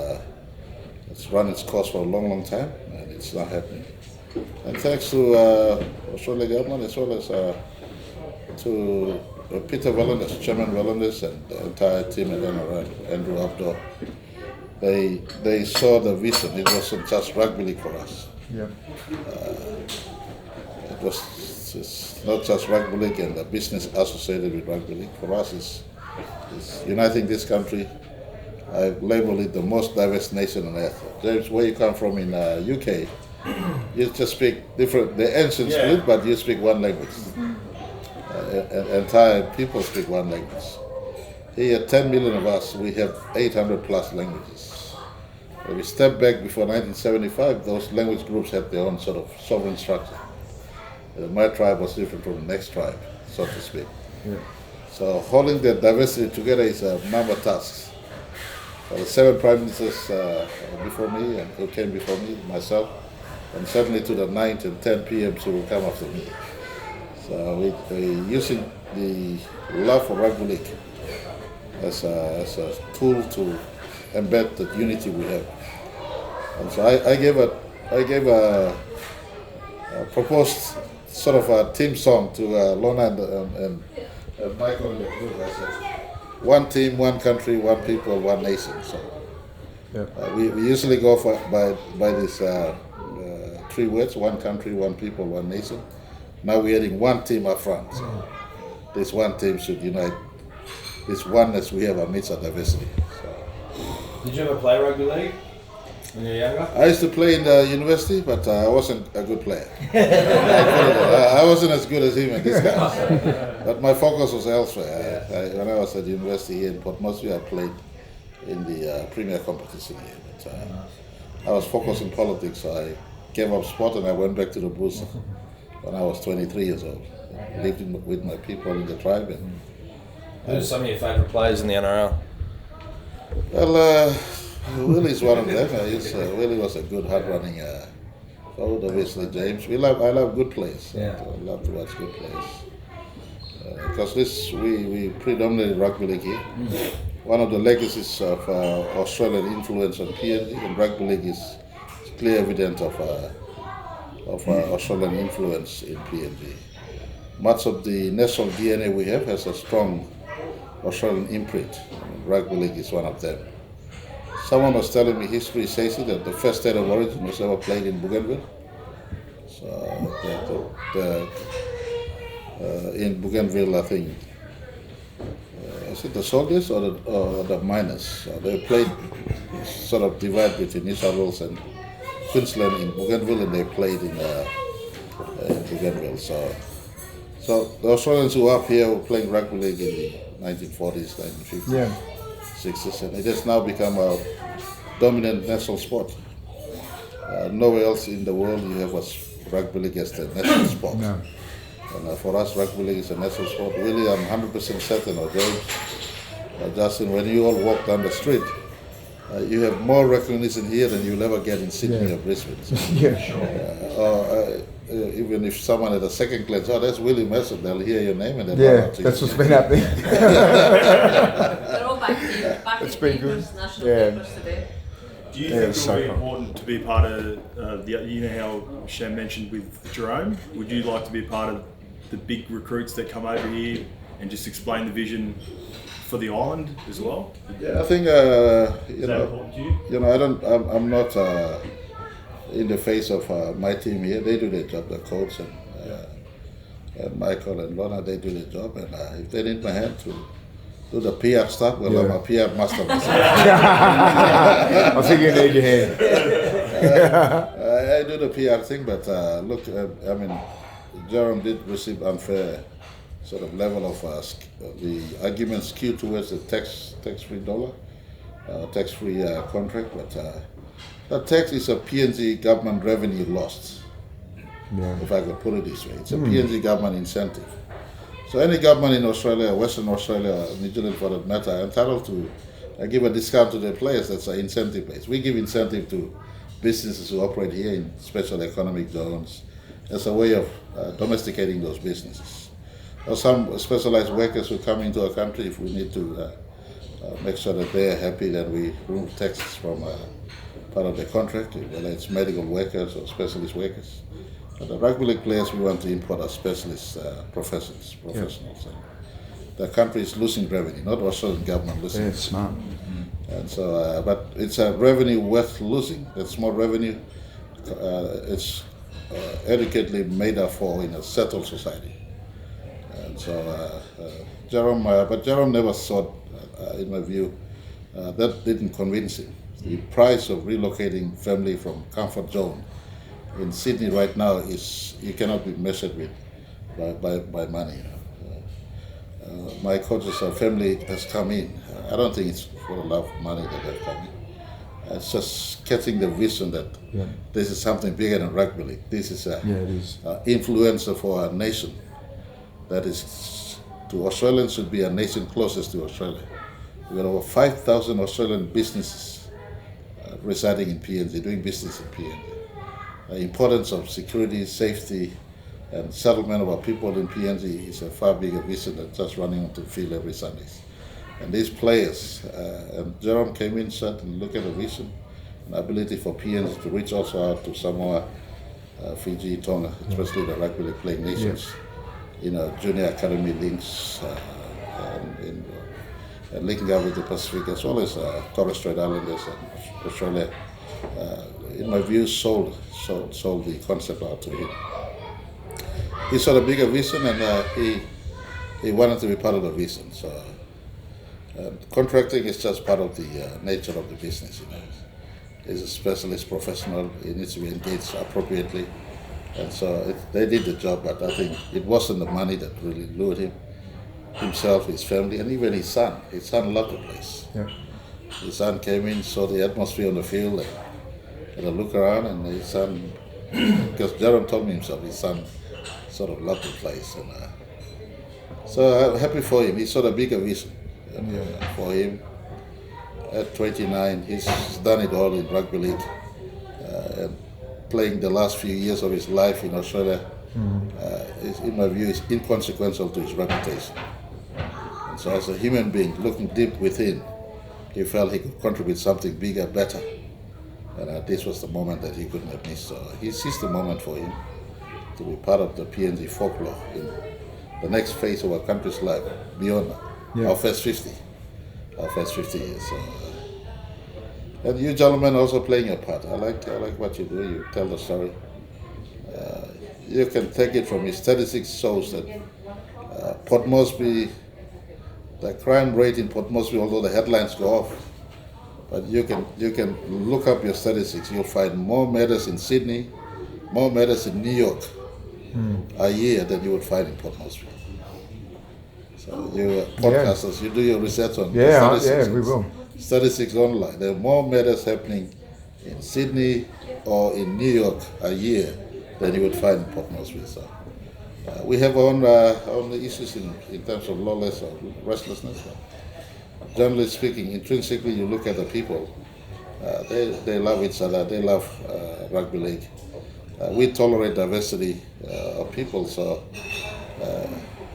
it's run its course for a long time, and it's not happening. And thanks to Australian government as well as to Peter Wellenders, Chairman Wellenders, and the entire team at NRL, Andrew Abdo, they saw the vision. It wasn't just rugby league for us. It's not just rugby league and the business associated with rugby league. For us, is uniting this country. I've labeled it the most diverse nation on earth. James, where you come from in UK, you just speak different, the ancient split, but you speak one language. Entire people speak one language. Here, 10 million of us, we have 800 plus languages. When we step back before 1975, those language groups had their own sort of sovereign structure. My tribe was different from the next tribe, so to speak. So holding that diversity together is a number of tasks. The 7 prime ministers before me, and who came before me, myself, and certainly to the 9 and 10 PMs who will come after me. So we're using the love for rugby league as a tool to embed the unity we have. And so I gave a proposed sort of a team song to Lorna and Michael in the group. I said, one team, one country, one people, one nation. So we usually go by these 3 words: one country, one people, one nation. Now we're adding one team up front. So this one team should unite this oneness we have amidst our diversity. So. Did you ever play rugby league when you were younger? I used to play in the university, but I wasn't a good player. I wasn't as good as him and this guy. But my focus was elsewhere. When I was at university here in Port Moresby, I played in the premier competition here. But, I was focused in politics, so I gave up sport and I went back to the bush when I was 23 years old. I lived with my people in the tribe. And, Who's some of your favourite players in the NRL? well, Willie's one of them. Willie was a good, hard-running forward. Obviously, James. I love good players. Yeah. I love to watch good players. Because we predominantly rugby league here. One of the legacies of Australian influence on PNG and rugby league is clear evidence of Australian influence in PNG. Much of the national DNA we have has a strong Australian imprint. Rugby league is one of them. Someone was telling me history says it that the first state of origin was ever played in Bougainville. So in Bougainville, I think, is it the soldiers or the miners? So they played sort of divide between New South Wales and Queensland in Bougainville, and they played in Bougainville. So the Australians who are up here were playing rugby league in the 1940s, 1950s, 60s, and it has now become a dominant national sport. Nowhere else in the world you have rugby league as the national sport. No. And for us, rugby league is a national sport. Willie, I'm 100% certain, or James, Justin, when you all walk down the street, you have more recognition here than you'll ever get in Sydney or Brisbane. So, even if someone at a second glance, oh, that's Willie Mcpherson, they'll hear your name and they'll run out to that's you. what's been happening. They're all back in It's been good. national papers today. Do you think it would be important to be part of you know how Shem mentioned with Jerome? Would you like to be part of the big recruits that come over here and just explain the vision for the island as well? Yeah, I think I'm not in the face of my team here. They do their job, the coach and Michael and Lorna, they do their job, and if they need my hand to do the PR stuff, well, I'm a PR master myself. I think you need your hand. I do the PR thing, but look, I mean, Jerome did receive unfair sort of level of the arguments skewed towards the tax-free dollar, tax-free contract, but that tax is a PNG government revenue lost, if I could put it this way. It's a PNG government incentive. So any government in Australia, Western Australia, New Zealand for that matter, are entitled to give a discount to their players. That's an incentive base. We give incentive to businesses who operate here in special economic zones as a way of domesticating those businesses. Or some specialized workers who come into our country, if we need to make sure that they're happy, then we remove taxes from part of the contract, whether it's medical workers or specialist workers. But the rugby league players we want to import are specialist professionals. The country is losing revenue, not Australian government losing. Yeah, smart. And so, but it's a revenue worth losing. It's more revenue. It's adequately made up for in a settled society. And so, Jerome never thought, in my view, that didn't convince him. The price of relocating family from comfort zone in Sydney right now you cannot be measured with by money. My coach's family has come in. I don't think it's for the love of money that they've come in. It's just getting the vision that this is something bigger than rugby league. This is an influencer for a nation that is, to Australians, should be a nation closest to Australia. We have over 5,000 Australian businesses residing in PNG, doing business in PNG. The importance of security, safety, and settlement of our people in PNG is a far bigger vision than just running onto the field every Sunday. And these players, and Jerome came in, sat and looked at the vision and ability for PNG to reach also out to Samoa, Fiji, Tonga, especially the rugby league playing nations, junior academy links, and linking up with the Pacific as well as Torres Strait Islanders and Australia. In my view, sold the concept out to him. He saw the bigger vision, and he wanted to be part of the vision. So contracting is just part of the nature of the business. He's a specialist professional. He needs to be engaged appropriately, and so they did the job. But I think it wasn't the money that really lured him. Himself, his family, and even his son. His son loved the place. his son came in, saw the atmosphere on the field, and had a look around, and his son, because Jarome told me himself, his son sort of loved the place, and so I'm happy for him. He saw the bigger vision for him. At 29, he's done it all in rugby league, and playing the last few years of his life in Australia, in my view, is inconsequential to his reputation. And so as a human being, looking deep within, he felt he could contribute something bigger, better. And this was the moment that he couldn't have missed. So he seized the moment for him to be part of the PNG folklore in the next phase of our country's life, beyond our first 50 years. So, and you gentlemen also playing your part. I like what you do. You tell the story. You can take it from his statistics shows that Port Moresby, the crime rate in Port Moresby, although the headlines go off, but you can look up your statistics. You'll find more murders in Sydney, more murders in New York a year than you would find in Port Moresby. So you podcasters, you do your research on statistics. Yeah, we will. Statistics online. There are more murders happening in Sydney or in New York a year than you would find in Port Moresby. So we have our own issues in terms of lawless or restlessness. Generally speaking, intrinsically, you look at the people. They love each other. They love rugby league. We tolerate diversity of people. So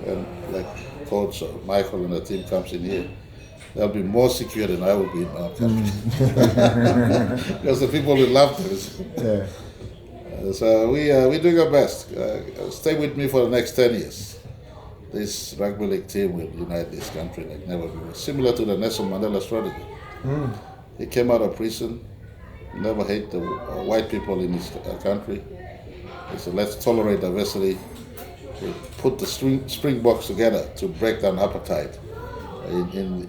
when like Coach Michael and the team comes in here, they'll be more secure than I would be in our country. Because the people will love this. Yeah. So we're doing our best. Stay with me for the next 10 years. This rugby league team will unite this country like never before. Similar to the Nelson Mandela strategy. He came out of prison, never hate the white people in his country. He said, let's tolerate diversity. We put the Springboks together to break down apartheid in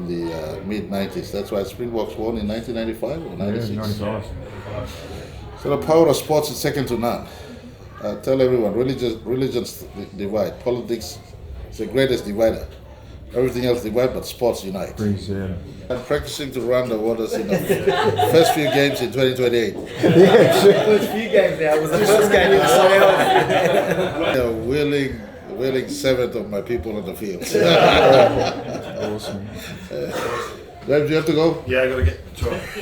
the mid-90s. That's why Springboks won in 1995 or 96. Yeah, 95. So the power of sports is second to none. Tell everyone, religions divide. Politics is the greatest divider. Everything else divide, but sports unite. I'm practicing to run the waters in the first few games in 2028. First few games now. It was the first game in the willing seventh of my people on the field. Awesome. James, you have to go? Yeah, I got to get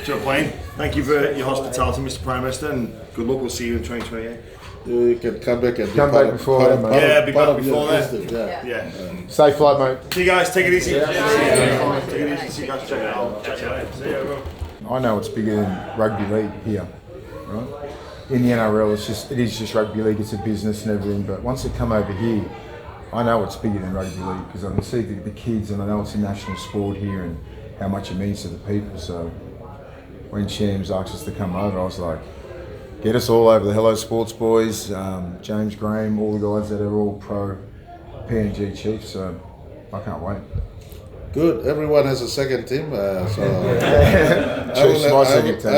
to a plane. Thank you for your hospitality, Mr. Prime Minister, and good luck. We'll see you in 2028. You can come back and come back before then, mate. Yeah, be back before then. Yeah. Safe flight, mate. See you guys. Take it easy. Yeah. Take it easy. See you guys. Check it out. Check it out. See you. I know it's bigger than rugby league here, right? In the NRL, it is just rugby league. It's a business and everything. But once it come over here, I know it's bigger than rugby league because I can see the kids, and I know it's a national sport here and how much it means to the people. So when Chammas asked us to come over, I was like, get us all over. The Hello Sports boys, James Graham, all the guys that are all pro PNG Chiefs. So I can't wait. Good. Everyone has a second team. I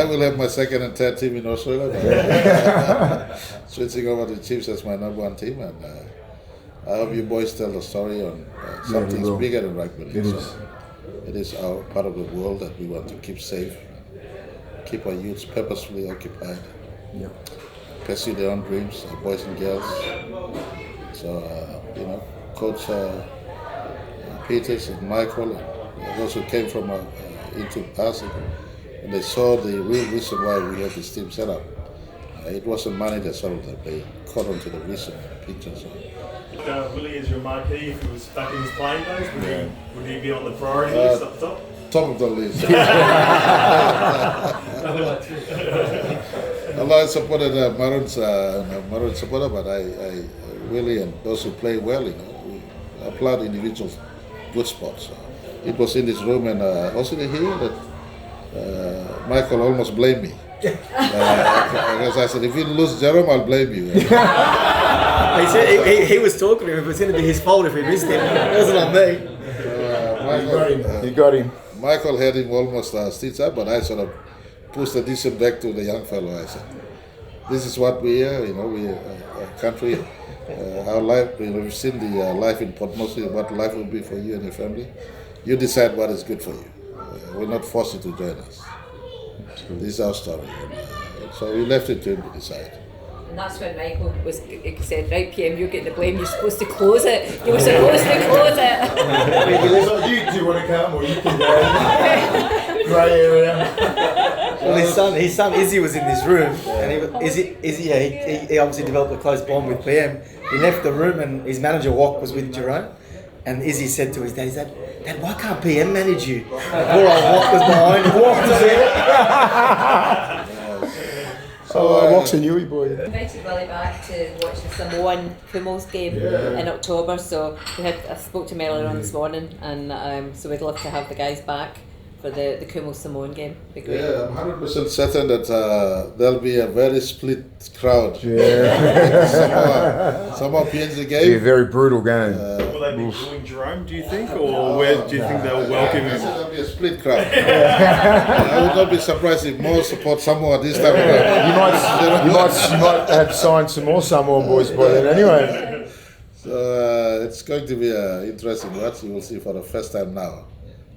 will have my second and third team in Australia. Switching over to Chiefs as my number one team, and I hope you boys tell the story on something bigger than rugby league. It is our part of the world that we want to keep safe, keep our youths purposefully occupied, pursue their own dreams, our boys and girls. So, Coach Peters and Michael and those who came from into us, and they saw the real reason why we had this team set up. It wasn't money that sold them. They caught on to the vision and the picture. So. Willie is your marquee. If he was back in his playing days, would he be on the priority list up top? Top of the list. I supported Maroon supporter, but I Willie and those who play well, we applaud individuals, good sports. It was in this room, and was it here that Michael almost blamed me. Because I said, if you lose Jarome, I'll blame you. He said he was talking to him. It was going to be his fault if he missed him. It wasn't on me. You got him. Michael had him almost stitched up, but I sort of pushed the decision back to the young fellow. I said, this is what we are, we are a country, our life, we've seen the life in Port Moresby, what life will be for you and your family. You decide what is good for you. we're not forced to join us. This is our story. So we left it to him to decide. And that's when Michael said, right, PM, you're getting the blame, you're supposed to close it. You were supposed to close it. You do want to come or you can go. Grey area. Well, his son Izzy was in this room, and he obviously developed a close bond with PM. He left the room, and his manager was with Jerome, and Izzy said to his dad, Dad, why can't PM manage you? Poor old Wack was behind him. So Wack's a newie boy. We invited Willie back to watch the Samoan Kumals game in October, so I spoke to him earlier on this morning, and so we'd love to have the guys back for the Kumals Samoan game. Be great. Yeah, I'm 100% certain that there'll be a very split crowd. Samoa PNG game. Be a very brutal game. Will they be booing Jerome, do you think, or where do you think they'll welcome him? There'll be a split crowd. I would not be surprised if more support Samoa this time around. You might have signed some more Samoan boys by then anyway. So it's going to be an interesting watch. You will see for the first time now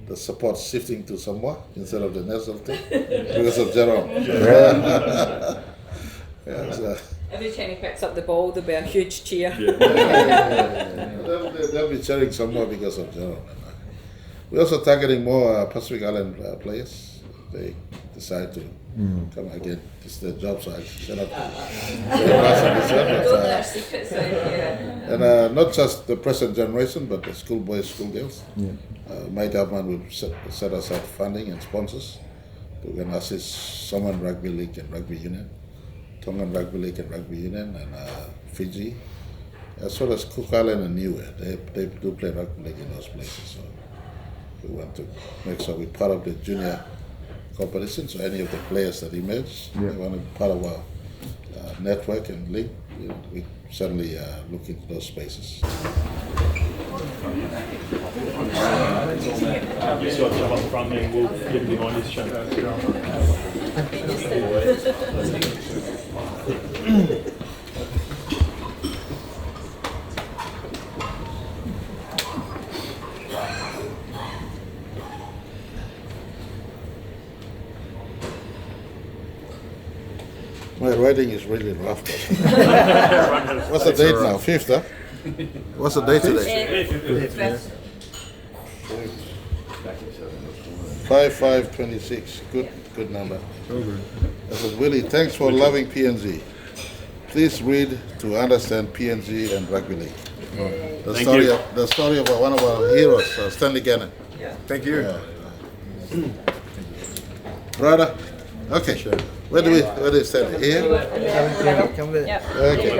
the support shifting to Samoa instead of the national team because of Jerome. So. Every time he picks up the ball, there'll be a huge cheer. They'll be cheering Samoa because of Jerome. We're also targeting more Pacific Island players. They decide to come again. It's their job, so I cannot and not just the present generation, but the schoolboys, schoolgirls. My government will set aside funding and sponsors who can assist Samoan Rugby League and Rugby Union, Tongan Rugby League and Rugby Union, and Fiji, as well as Cook Island and Niue. They do play rugby league in those places. So we want to make sure we're part of the junior competition. So any of the players that emerge, they want to be part of our network and league. We certainly look into those spaces. You saw Cham up front there, we'll get behind this Cham. My writing is really rough. What's the date now? 5th, huh? What's the date today? 5/5/26. Good number. I said, Willie, thanks for loving PNG. Please read to understand PNG and rugby league. The story of one of our heroes, Stanley Gannon. Thank you. Brother. Okay. Sure. Where do we stand? Here? Come with it. Okay.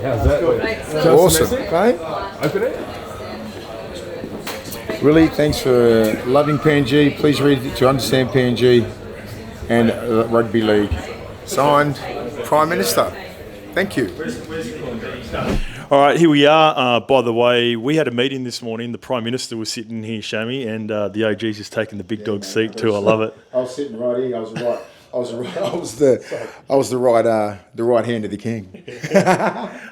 How's that? Awesome. Okay. Open it. Really, thanks for loving PNG. Please read it to understand PNG and Rugby League. Signed, Prime Minister. Thank you. All right, here we are. By the way, we had a meeting this morning. The Prime Minister was sitting here, Shammy, and the AG's just taking the big dog seat too. I love it. I was sitting right here. I was the right hand of the king.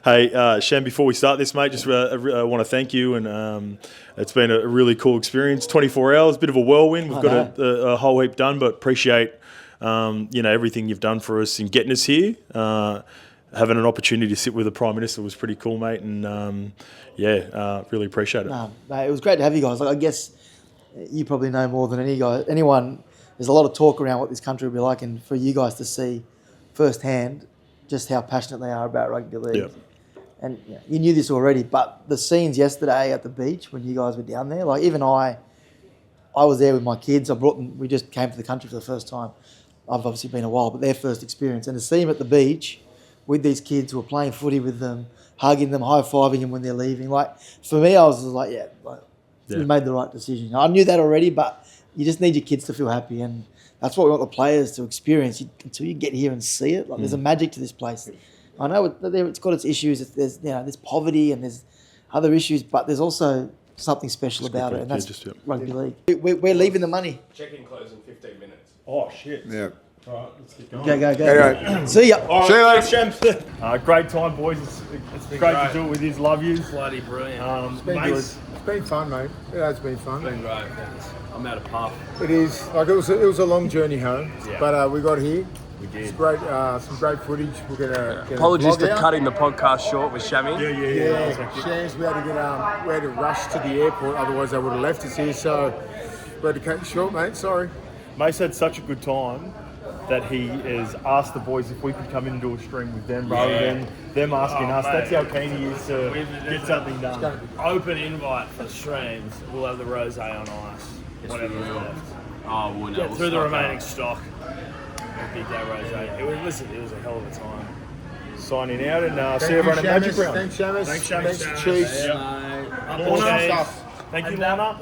Hey, Sham, before we start this, mate, just want to thank you, and it's been a really cool experience. 24 hours, bit of a whirlwind. We've got a whole heap done, but appreciate everything you've done for us in getting us here. Having an opportunity to sit with the Prime Minister was pretty cool, mate, and really appreciate it. Mate, it was great to have you guys. Like, I guess you probably know more than anyone. There's a lot of talk around what this country will be like, and for you guys to see firsthand just how passionate they are about rugby league. Yep. And you knew this already, but the scenes yesterday at the beach when you guys were down there, like even I was there with my kids. I brought them. We just came to the country for the first time. I've obviously been a while, but their first experience, and to see them at the beach with these kids who are playing footy with them, hugging them, high-fiving them when they're leaving. Like, for me, I was just like, we made the right decision. I knew that already, but you just need your kids to feel happy, and that's what we want the players to experience until you get here and see it. Like, there's a magic to this place. I know it's got its issues. There's poverty and there's other issues, but there's also something special about it, and that's rugby league. We're leaving the money. Check-in close in 15 minutes. Oh, shit. Yeah. All right, let's get going. Go. Anyway. See ya. All right, See you later. Shams. Great time, boys. It's been great to do it with you. Love yous. Bloody brilliant. It's been good. It's been fun, mate. It has been fun. Been great. I'm out of puff. It is. Like it was a long journey home, Yeah. but we got here. We did. It's great. Some great footage. We're gonna get Apologies a for vlog out. cutting the podcast short with Shammy. Yeah. Shams, we had to rush to the airport. Otherwise, they would have left us here. So we had to cut it short, mate. Sorry. Mace had such a good time that he has asked the boys if we could come in and do a stream with them rather than them asking us. mate. That's how keen he is to get something done. Open invite for streams. We'll have the rosé on ice. Whatever is left. Oh, we'll Get through the remaining stock. Big day rosé. It was a hell of a time. Signing out and Thank see you, everyone at Magic Chammas. Round. Thanks, Shamus. Thanks, Shamus. Thanks, Chiefs. Lorna. Thank you, Lorna.